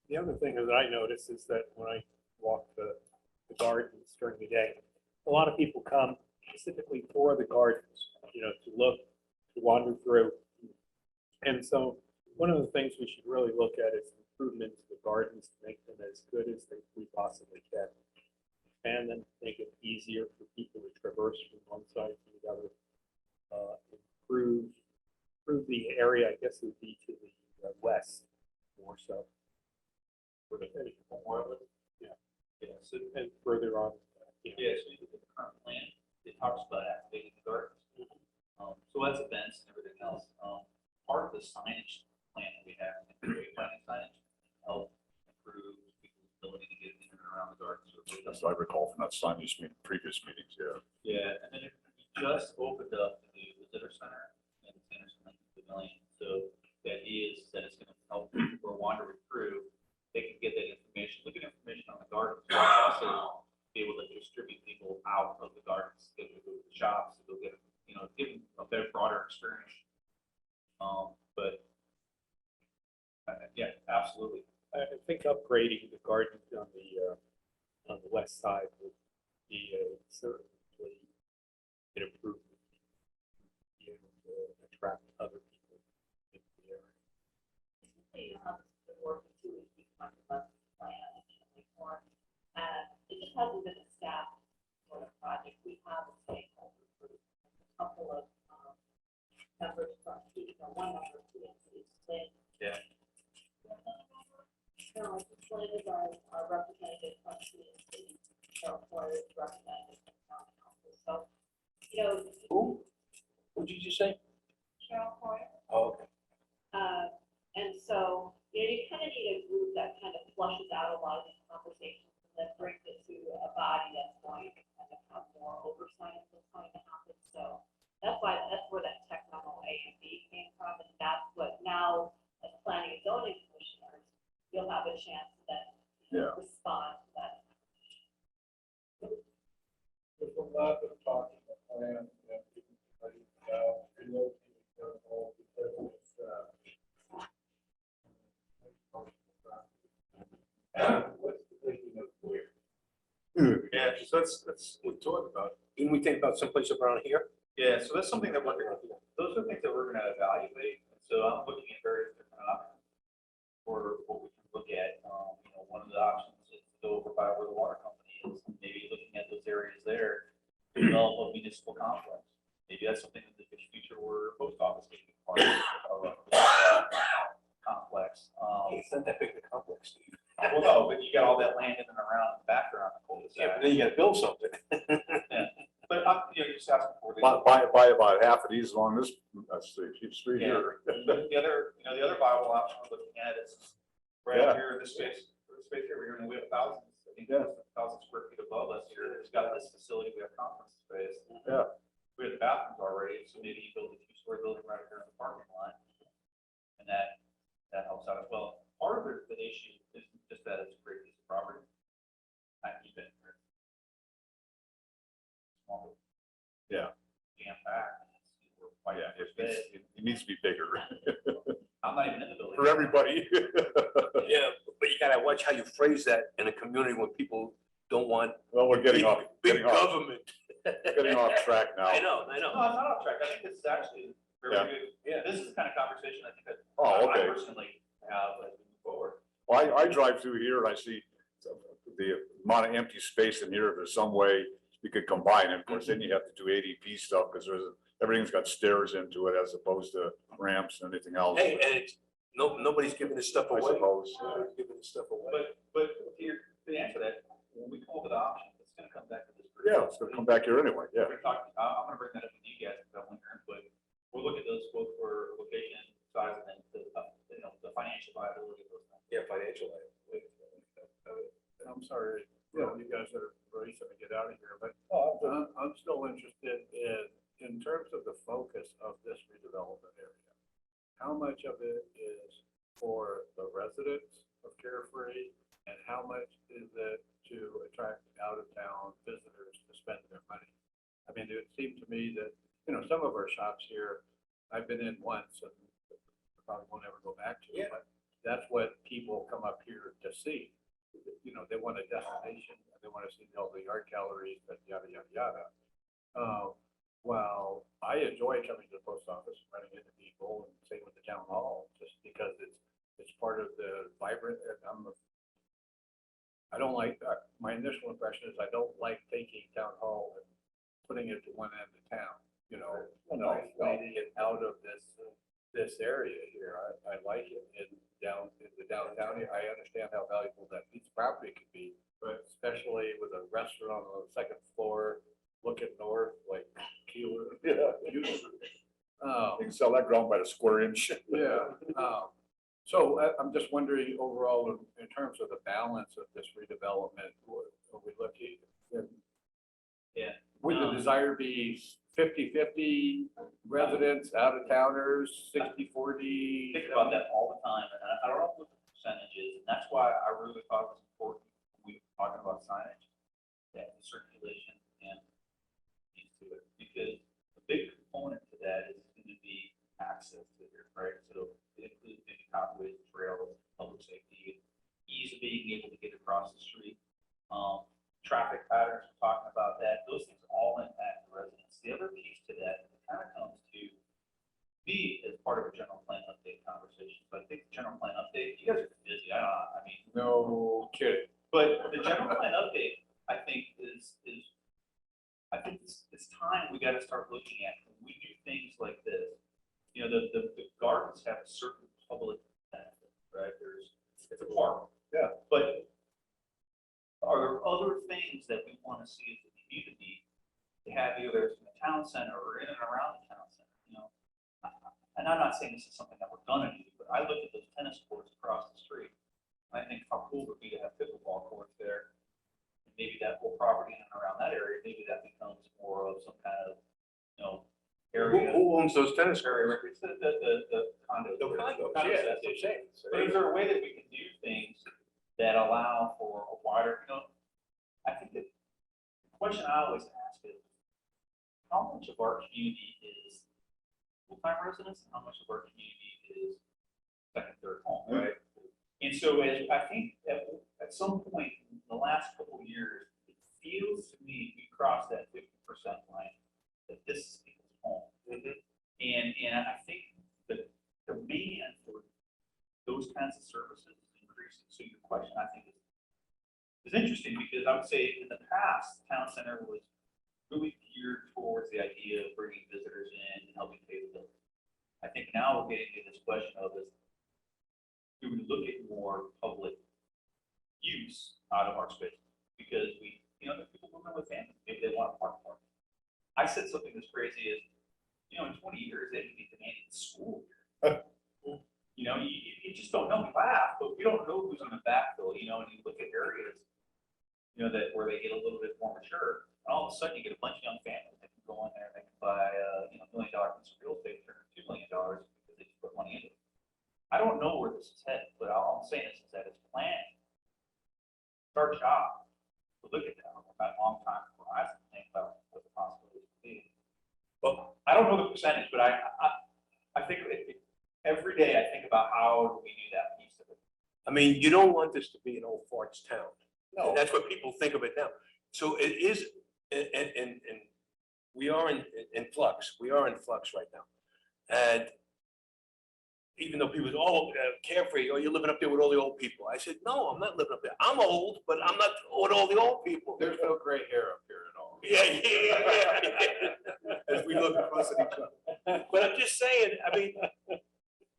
The other thing that I notice is that when I walk the gardens during the day, a lot of people come specifically for the gardens, you know, to look, to wander through. And so one of the things we should really look at is improvement to the gardens to make them as good as we possibly can. And then make it easier for people to traverse from one side to the other. Improve the area, I guess it would be to the west more so. Yeah, so, and further on. Yeah, so you look at the current plan, it talks about activating the gardens. So that's events and everything else. Part of the signage plan that we have, planning signage, help improve people's ability to get in and around the gardens. That's what I recall from that signage meeting, previous meetings, yeah. Yeah, and then we just opened up the new visitor center in Sanderson Pavilion. So the idea is that it's going to help people who are wandering through, they can get that information, look at information on the gardens, but also be able to distribute people out of the gardens, get them to go to the shops, to go get, you know, give them a better, broader experience. But yeah, absolutely. I think upgrading the gardens on the west side would be certainly an improvement and attract other people into the area. It just hasn't been a staff sort of project. We have a stakeholder group, a couple of members from, one member of the city. Yeah. No, it's slated our representative from the employers representative from town council. So, you know. Who? What'd you just say? say? Cheryl Hoyer. Oh, okay. And so, you kind of need a group that kind of flushes out a lot of these conversations and then brings it to a body that's going to kind of have more oversight of what's going to happen. So that's where that tech memo A and B came from, and that's what now, as planning and zoning commissioners, you'll have a chance to then respond to that. There's a lot of talk in the plan, that people are relocating their whole, because it's, what's the thinking of where? Yeah, so that's, we talked about, didn't we think about someplace around here? Yeah, so that's something that those are things that we're gonna evaluate. And so I'm looking at various different options for what we can look at. One of the options is to go over by where the water company is, maybe looking at those areas there, to develop a municipal complex. Maybe that's something in the future where post office can be part of a complex. It's not that big a complex, Steve. Well, no, but you got all that land in and around the background. Yeah, but then you gotta build something. But you're just asking for the. Buy about half of these along this, street Yeah. here. The other viable option we're looking at is right Yeah. up here, this space here, we're we have thousands, I think, Yeah. 1,000 square feet above us here. It's got this facility, we have conference space. Yeah. We have the bathrooms already, so maybe you build a two-story building right here in the parking lot. And that helps out as well. Part of the issue isn't just that it's a great piece of property. I keep it. Small. Yeah. Jam packed. Yeah, it needs to be bigger I'm not even in the building. for everybody. Yeah, but you gotta watch how you phrase that in a community when people don't want Well, we're getting off, big government. getting off track now. I know. No, I'm not off track. I think this is actually very Yeah. good. Yeah, this is the kind of conversation I think that Oh, I okay. personally have as we move forward. Well, I drive through here and I see the amount of empty space in here. If there's some way you could combine it, of course, then you have to do ADP stuff because everything's got stairs into it as opposed to ramps and anything else. Hey, and it's, nobody's giving this stuff I away. suppose. Nobody's giving this stuff away. But to answer that, when we come up with an option, it's gonna come back to this. group. Yeah, it's gonna come back here anyway, yeah. We're talking, I'm gonna bring that up with you guys, because I want your input. We'll look at those both for location, size, and then the financial viability of those things. Yeah, financial aid. I'm sorry, you guys are racing to get out of here, but I'm still interested in terms of the focus of this redevelopment area. How much of it is for the residents of Carefree, and how much is it to attract out-of-town visitors to spend their money? I mean, it seemed to me that, some of our shops here, I've been in once and probably won't ever go back to, but that's what people come up here to see. They want a destination, they want to see all the art galleries, but yada, yada, yada. Well, I enjoy coming to the post office, running into people, and same with the town hall, just because it's part of the vibrant, and I don't like, my initial impression is I don't like taking town hall and putting it to one end of town, isolating it out of this area here. I like it in the downtown here. I understand how valuable that piece of property could be, but especially with a restaurant on the second floor, looking north, like Keeler. Yeah. You can sell that ground by the square inch. Yeah. So I'm just wondering overall, in terms of the balance of this redevelopment, are we looking? Yeah. Would the desire be 50-50 residents, out-of-towners, 60-40? Think about that all the time, and I don't know what the percentage is, and that's why I really thought it was important when we were talking about signage, that the circulation and piece to it, because the big component to that is going to be access to here, right? So it includes maybe pathways, trails, public safety, ease of being able to get across the street, traffic patterns, we're talking about that, those things all impact the residents. The other piece to that kind of comes to be as part of a general plan update conversation. So I think the general plan update, you guys are busy. I mean, No kidding. but the general plan update, I think I think it's time we got to start looking at when we do things like this. The gardens have a certain public benefit, right? It's a park. Yeah. But are there other things that we want to see as a community to have either in the town center or in and around the town center? and I'm not saying this is something that we're gonna do, but I look at those tennis courts across the street. And I think how cool would it be to have pickleball courts there? And maybe that whole property in and around that area, maybe that becomes more of some kind of, area. Who owns those tennis Area, courts? the condos. The condos, Condos, yeah, that's that's what I'm saying. But is there a way that we can do things that allow for a wider, I think that the question I always ask is, how much of our community is full-time residents and how much of our community is second, third home, right? And so as I think at some point in the last couple of years, it feels to me we crossed that 50% line, that this is people's home. And I think the demand for those kinds of services is increasing. So your question, I think, is interesting because I would say in the past, town center was really geared towards the idea of bringing visitors in and helping pay the bills. I think now we're getting to this question of this, do we look at more public use out of our space? Because there's people moving with families, maybe they want to park more. I said something that's crazy is, in 20 years, they can be demanding school. You just don't know. We laugh, but we don't know who's going to backfill, and you look at areas, that where they get a little bit more mature, and all of a sudden you get a bunch of young families that can go in there and they can buy $1 million piece of real estate for $2 million because they just put money into it. I don't know where this is headed, but all I'm saying is that it's planning. It's our job to look at that on a long time horizon and think about what the possibilities would be. Well, I don't know the percentage, but I think every day I think about how do we do that piece of it. I mean, you don't want this to be an old farts town. No. And that's what people think of it now. So it is, and we are in flux. We are in flux right now. And even though people say, oh, carefree, or you're living up there with all the old people. I said, no, I'm not living up there. I'm old, but I'm not with all the old people. There's no gray hair up here at all. Yeah. As we look across at each other. But I'm just saying,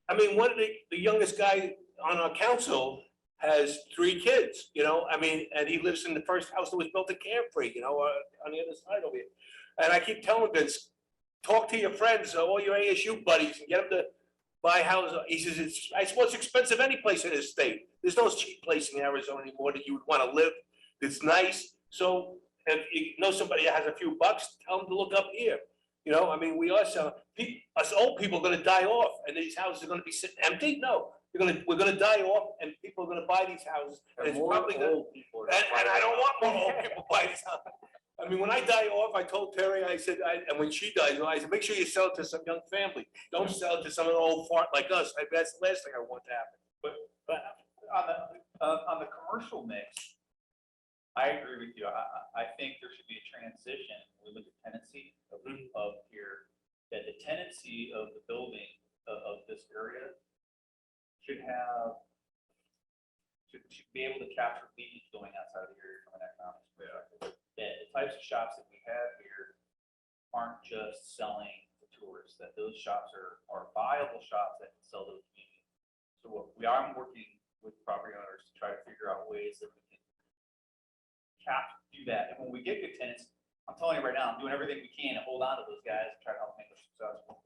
I mean, one of the youngest guy on our council has 3 kids, and he lives in the first house that was built at Carefree, on the other side over here. And I keep telling Vince, talk to your friends, all your ASU buddies, and get them to buy houses. He says, it's most expensive any place in this state. There's no cheap place in Arizona anymore that you would want to live. It's nice. So if you know somebody that has a few bucks, tell them to look up here. We are selling. Us old people are going to die off, and these houses are going to be sitting empty. No, we're going to die off, and people are going to buy these houses. And it's probably going to. And I don't want more old people buy these houses. When I die off, I told Terry, I said, and when she dies, I said, make sure you sell it to some young family. Don't sell it to some old fart like us. That's the last thing I want to happen. But on the commercial mix, I agree with you. I think there should be a transition. We look at tenancy of here, that the tenancy of the building of this area should be able to capture leads going outside of the area from an economic perspective. That the types of shops that we have here aren't just selling to tourists, that those shops are viable shops that can sell to the community. So we are working with property owners to try to figure out ways that we can do that. And when we get good tenants, I'm telling you right now, I'm doing everything we can to hold on to those guys and try to help make them successful.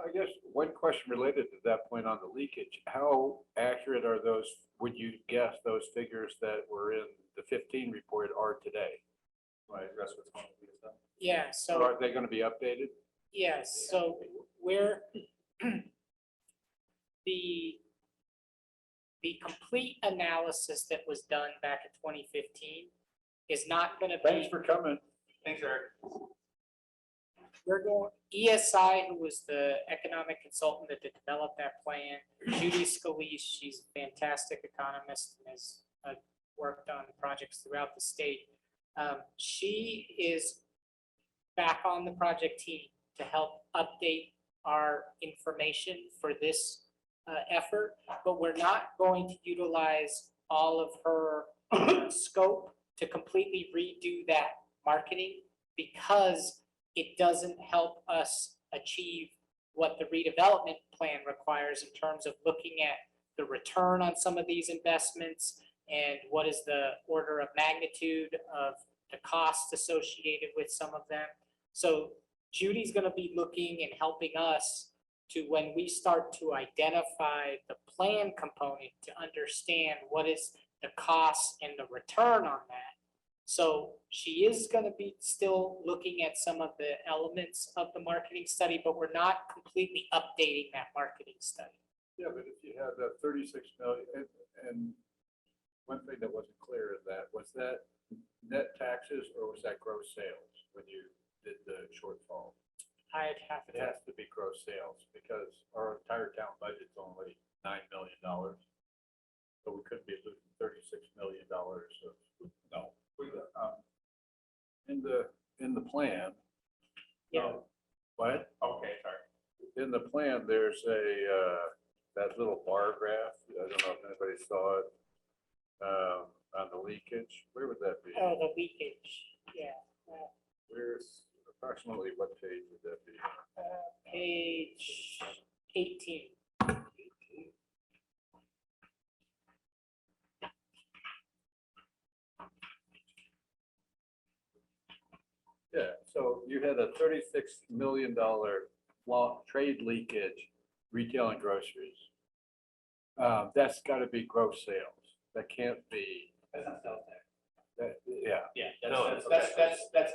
I guess one question related to that point on the leakage, how accurate are those, would you guess those figures that were in the 15 report are today? Want to address what's going to be done? Yeah, Or so, are they going to be updated? yes, so we're, the complete analysis that was done back in 2015 is not going to Thanks be, for coming. Thanks, Eric. we're going, ESI, who was the economic consultant that developed that plan, Judy Scalise, she's a fantastic economist and has worked on projects throughout the state. She is back on the project team to help update our information for this effort, but we're not going to utilize all of her scope to completely redo that marketing because it doesn't help us achieve what the redevelopment plan requires in terms of looking at the return on some of these investments and what is the order of magnitude of the costs associated with some of them. So Judy's going to be looking and helping us to when we start to identify the plan component to understand what is the cost and the return on that. So she is gonna be still looking at some of the elements of the marketing study, but we're not completely updating that marketing study. Yeah, but if you have that 36 million, and one thing that wasn't clear in that, was that net taxes or was that gross sales when you did the shortfall? I'd have It to, has to be gross sales because our entire town budget's only $9 million. So we couldn't be losing $36 million of, no. In the plan. yeah, What? Okay, sorry. In the plan, there's that little bar graph. I don't know if anybody saw it. On the leakage, where would that be? oh, the leakage, yeah. Where's approximately what page would that be? Page 18. Yeah, so you had a $36 million trade leakage, retail and groceries. That's gotta be gross sales. That can't be, That's not sales tax. that, yeah. Yeah, No, that's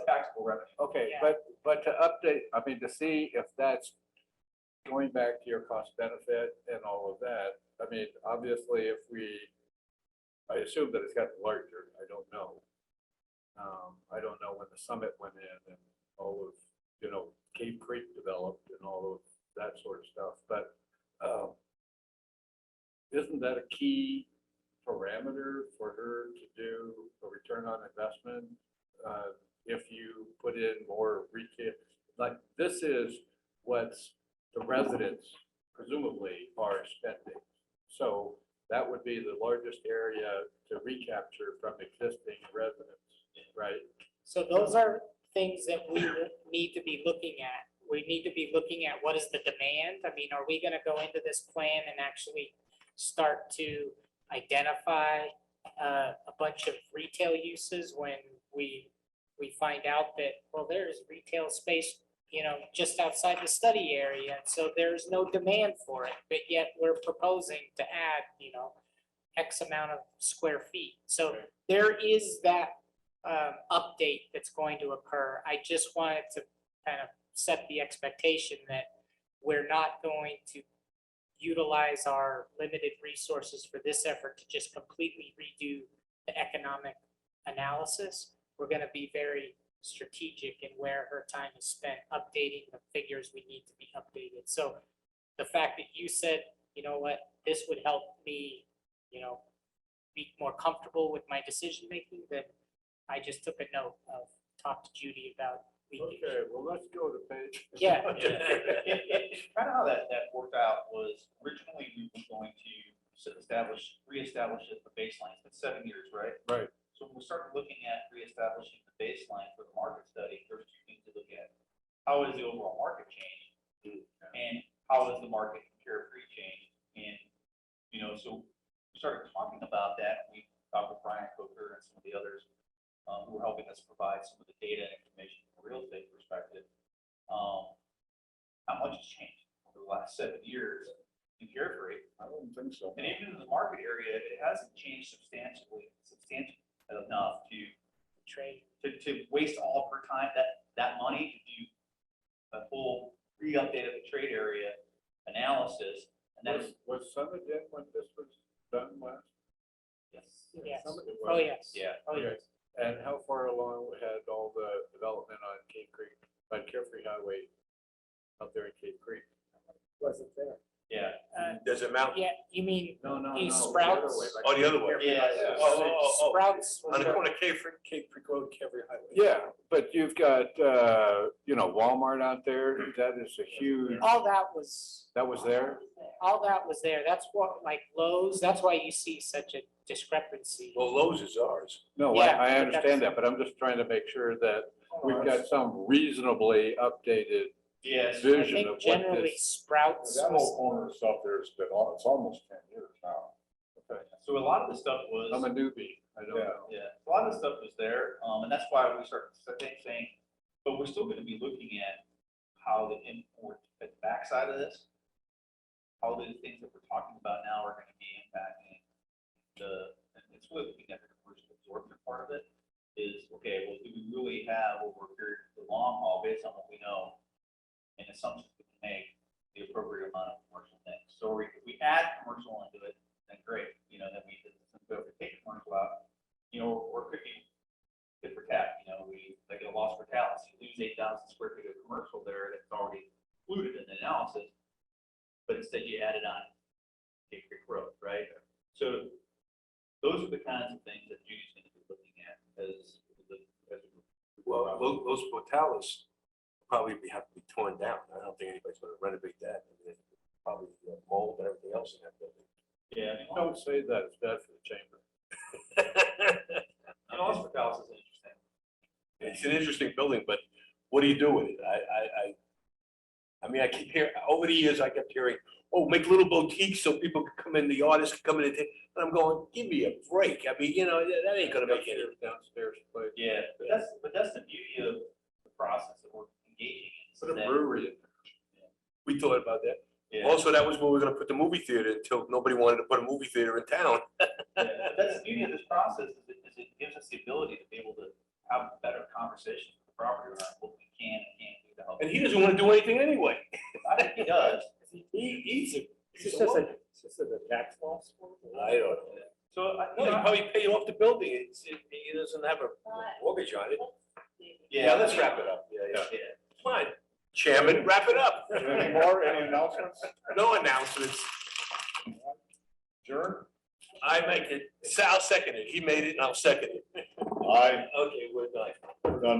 taxable revenue. Okay, Yeah. but to update, I mean, to see if that's going back to your cost benefit and all of that, I mean, obviously, I assume that it's gotten larger, I don't know. I don't know when the summit went in and all of, Cave Creek developed and all of that sort of stuff, but, isn't that a key parameter for her to do a return on investment? If you put in more retail, like this is what's the residents presumably are spending. So that would be the largest area to recapture from existing residents, right? So those are things that we need to be looking at. We need to be looking at what is the demand? I mean, are we gonna go into this plan and actually start to identify a bunch of retail uses when we find out that, well, there's retail space, just outside the study area, and so there's no demand for it, but yet we're proposing to add, X amount of square feet. So there is that update that's going to occur. I just wanted to kind of set the expectation that we're not going to utilize our limited resources for this effort to just completely redo the economic analysis. We're going to be very strategic in where her time is spent updating the figures we need to be updated. So the fact that you said, you know what, this would help me, be more comfortable with my decision-making, then I just took a note of, talk to Judy about leakage. Okay, well, let's go to page. Yeah. Kind of how that worked out was originally we were going to reestablish the baseline. It's been 7 years, right? Right. So when we started looking at reestablishing the baseline for the market study, there's two things to look at. How is the overall market changed? And how is the market Carefree changed? And, so we started talking about that. We talked with Brian Coker and some of the others who were helping us provide some of the data and information from a real estate perspective. How much has changed over the last 7 years in Carefree? I wouldn't think so. And even in the market area, it hasn't changed substantially enough to Trade. to waste all of her time, that money to do a full re-update of the trade area analysis. And that's, Was Summit in when this was done last? Yes. Summit it Oh, was. yes. yeah. Oh, yes. And how far along had all the development on Cave Creek, on Carefree Highway out there in Cave Creek? Wasn't there. Yeah. Does it mount? Yeah, you mean No. East the other Sprouts? way, like- Oh, the other way. Yeah. Sprouts. was On the there. corner of Cave Creek Road, Carefree Highway. Yeah, but you've got, Walmart out there. That is a huge, All that was there? That's what, like Lowe's, that's why you see such a discrepancy. Well, Lowe's is ours. No, Yeah, I but understand that, but I'm just trying to make sure that we've got some reasonably updated Yes. I vision think of what generally this. Sprouts was, corner stuff there's been, it's almost 10 years now. Okay. So a lot of the stuff was. I'm a newbie, I don't know. Yeah, a lot of the stuff was there, and that's why we started saying, but we're still gonna be looking at how the import at the backside of this, all these things that we're talking about now are gonna be impacting and it's really looking at the commercial absorption part of it, is, okay, well, do we really have over a period, the long haul, based on what we know, and assumptions we can make, the appropriate amount of commercial things? So if we add commercial into it, then great, you know, then we, if we take commercial out, you know, or could be tit for tat, you know, we, like a loss for talents, you lose 8,000 square feet of commercial there that's already included in the analysis, but instead you added on Cape Creek Road, right? So those are the kinds of things that Judy's going to be looking at as Well, those hotels probably have to be torn down. I don't think anybody's gonna renovate that. I mean, probably mold and everything else in that building. yeah, I mean, Don't say that, it's bad for the chamber. and Oscar Palace is interesting. It's an interesting building, but what do you do with it? I mean, I keep hearing, over the years, I kept hearing, oh, make little boutiques so people can come in, the artists can come in and take, and I'm going, give me a break. I mean, you know, that ain't gonna make any. Downstairs place. Yeah, but that's the beauty of the process that we're engaging in. Put a that- brewery in. We thought about that. Yeah, Also, that was where we were gonna put the movie theater until nobody wanted to put a movie theater in town. yeah, but that's the beauty of this process, is it gives us the ability to be able to have better conversations with the property around what we can and can't do to help. And he doesn't wanna do anything anyway. I think he does. He's a. Is this a tax loss? I don't know. So, No, he probably paid off the building. He doesn't have a mortgage on it. yeah, Let's wrap it up. Yeah. Come on, Chairman, wrap it up. Any more, any announcements? No announcements. Adjourn? I make it. Sal seconded. He made it and I'll second it. Aye. Okay, we're done. We're done.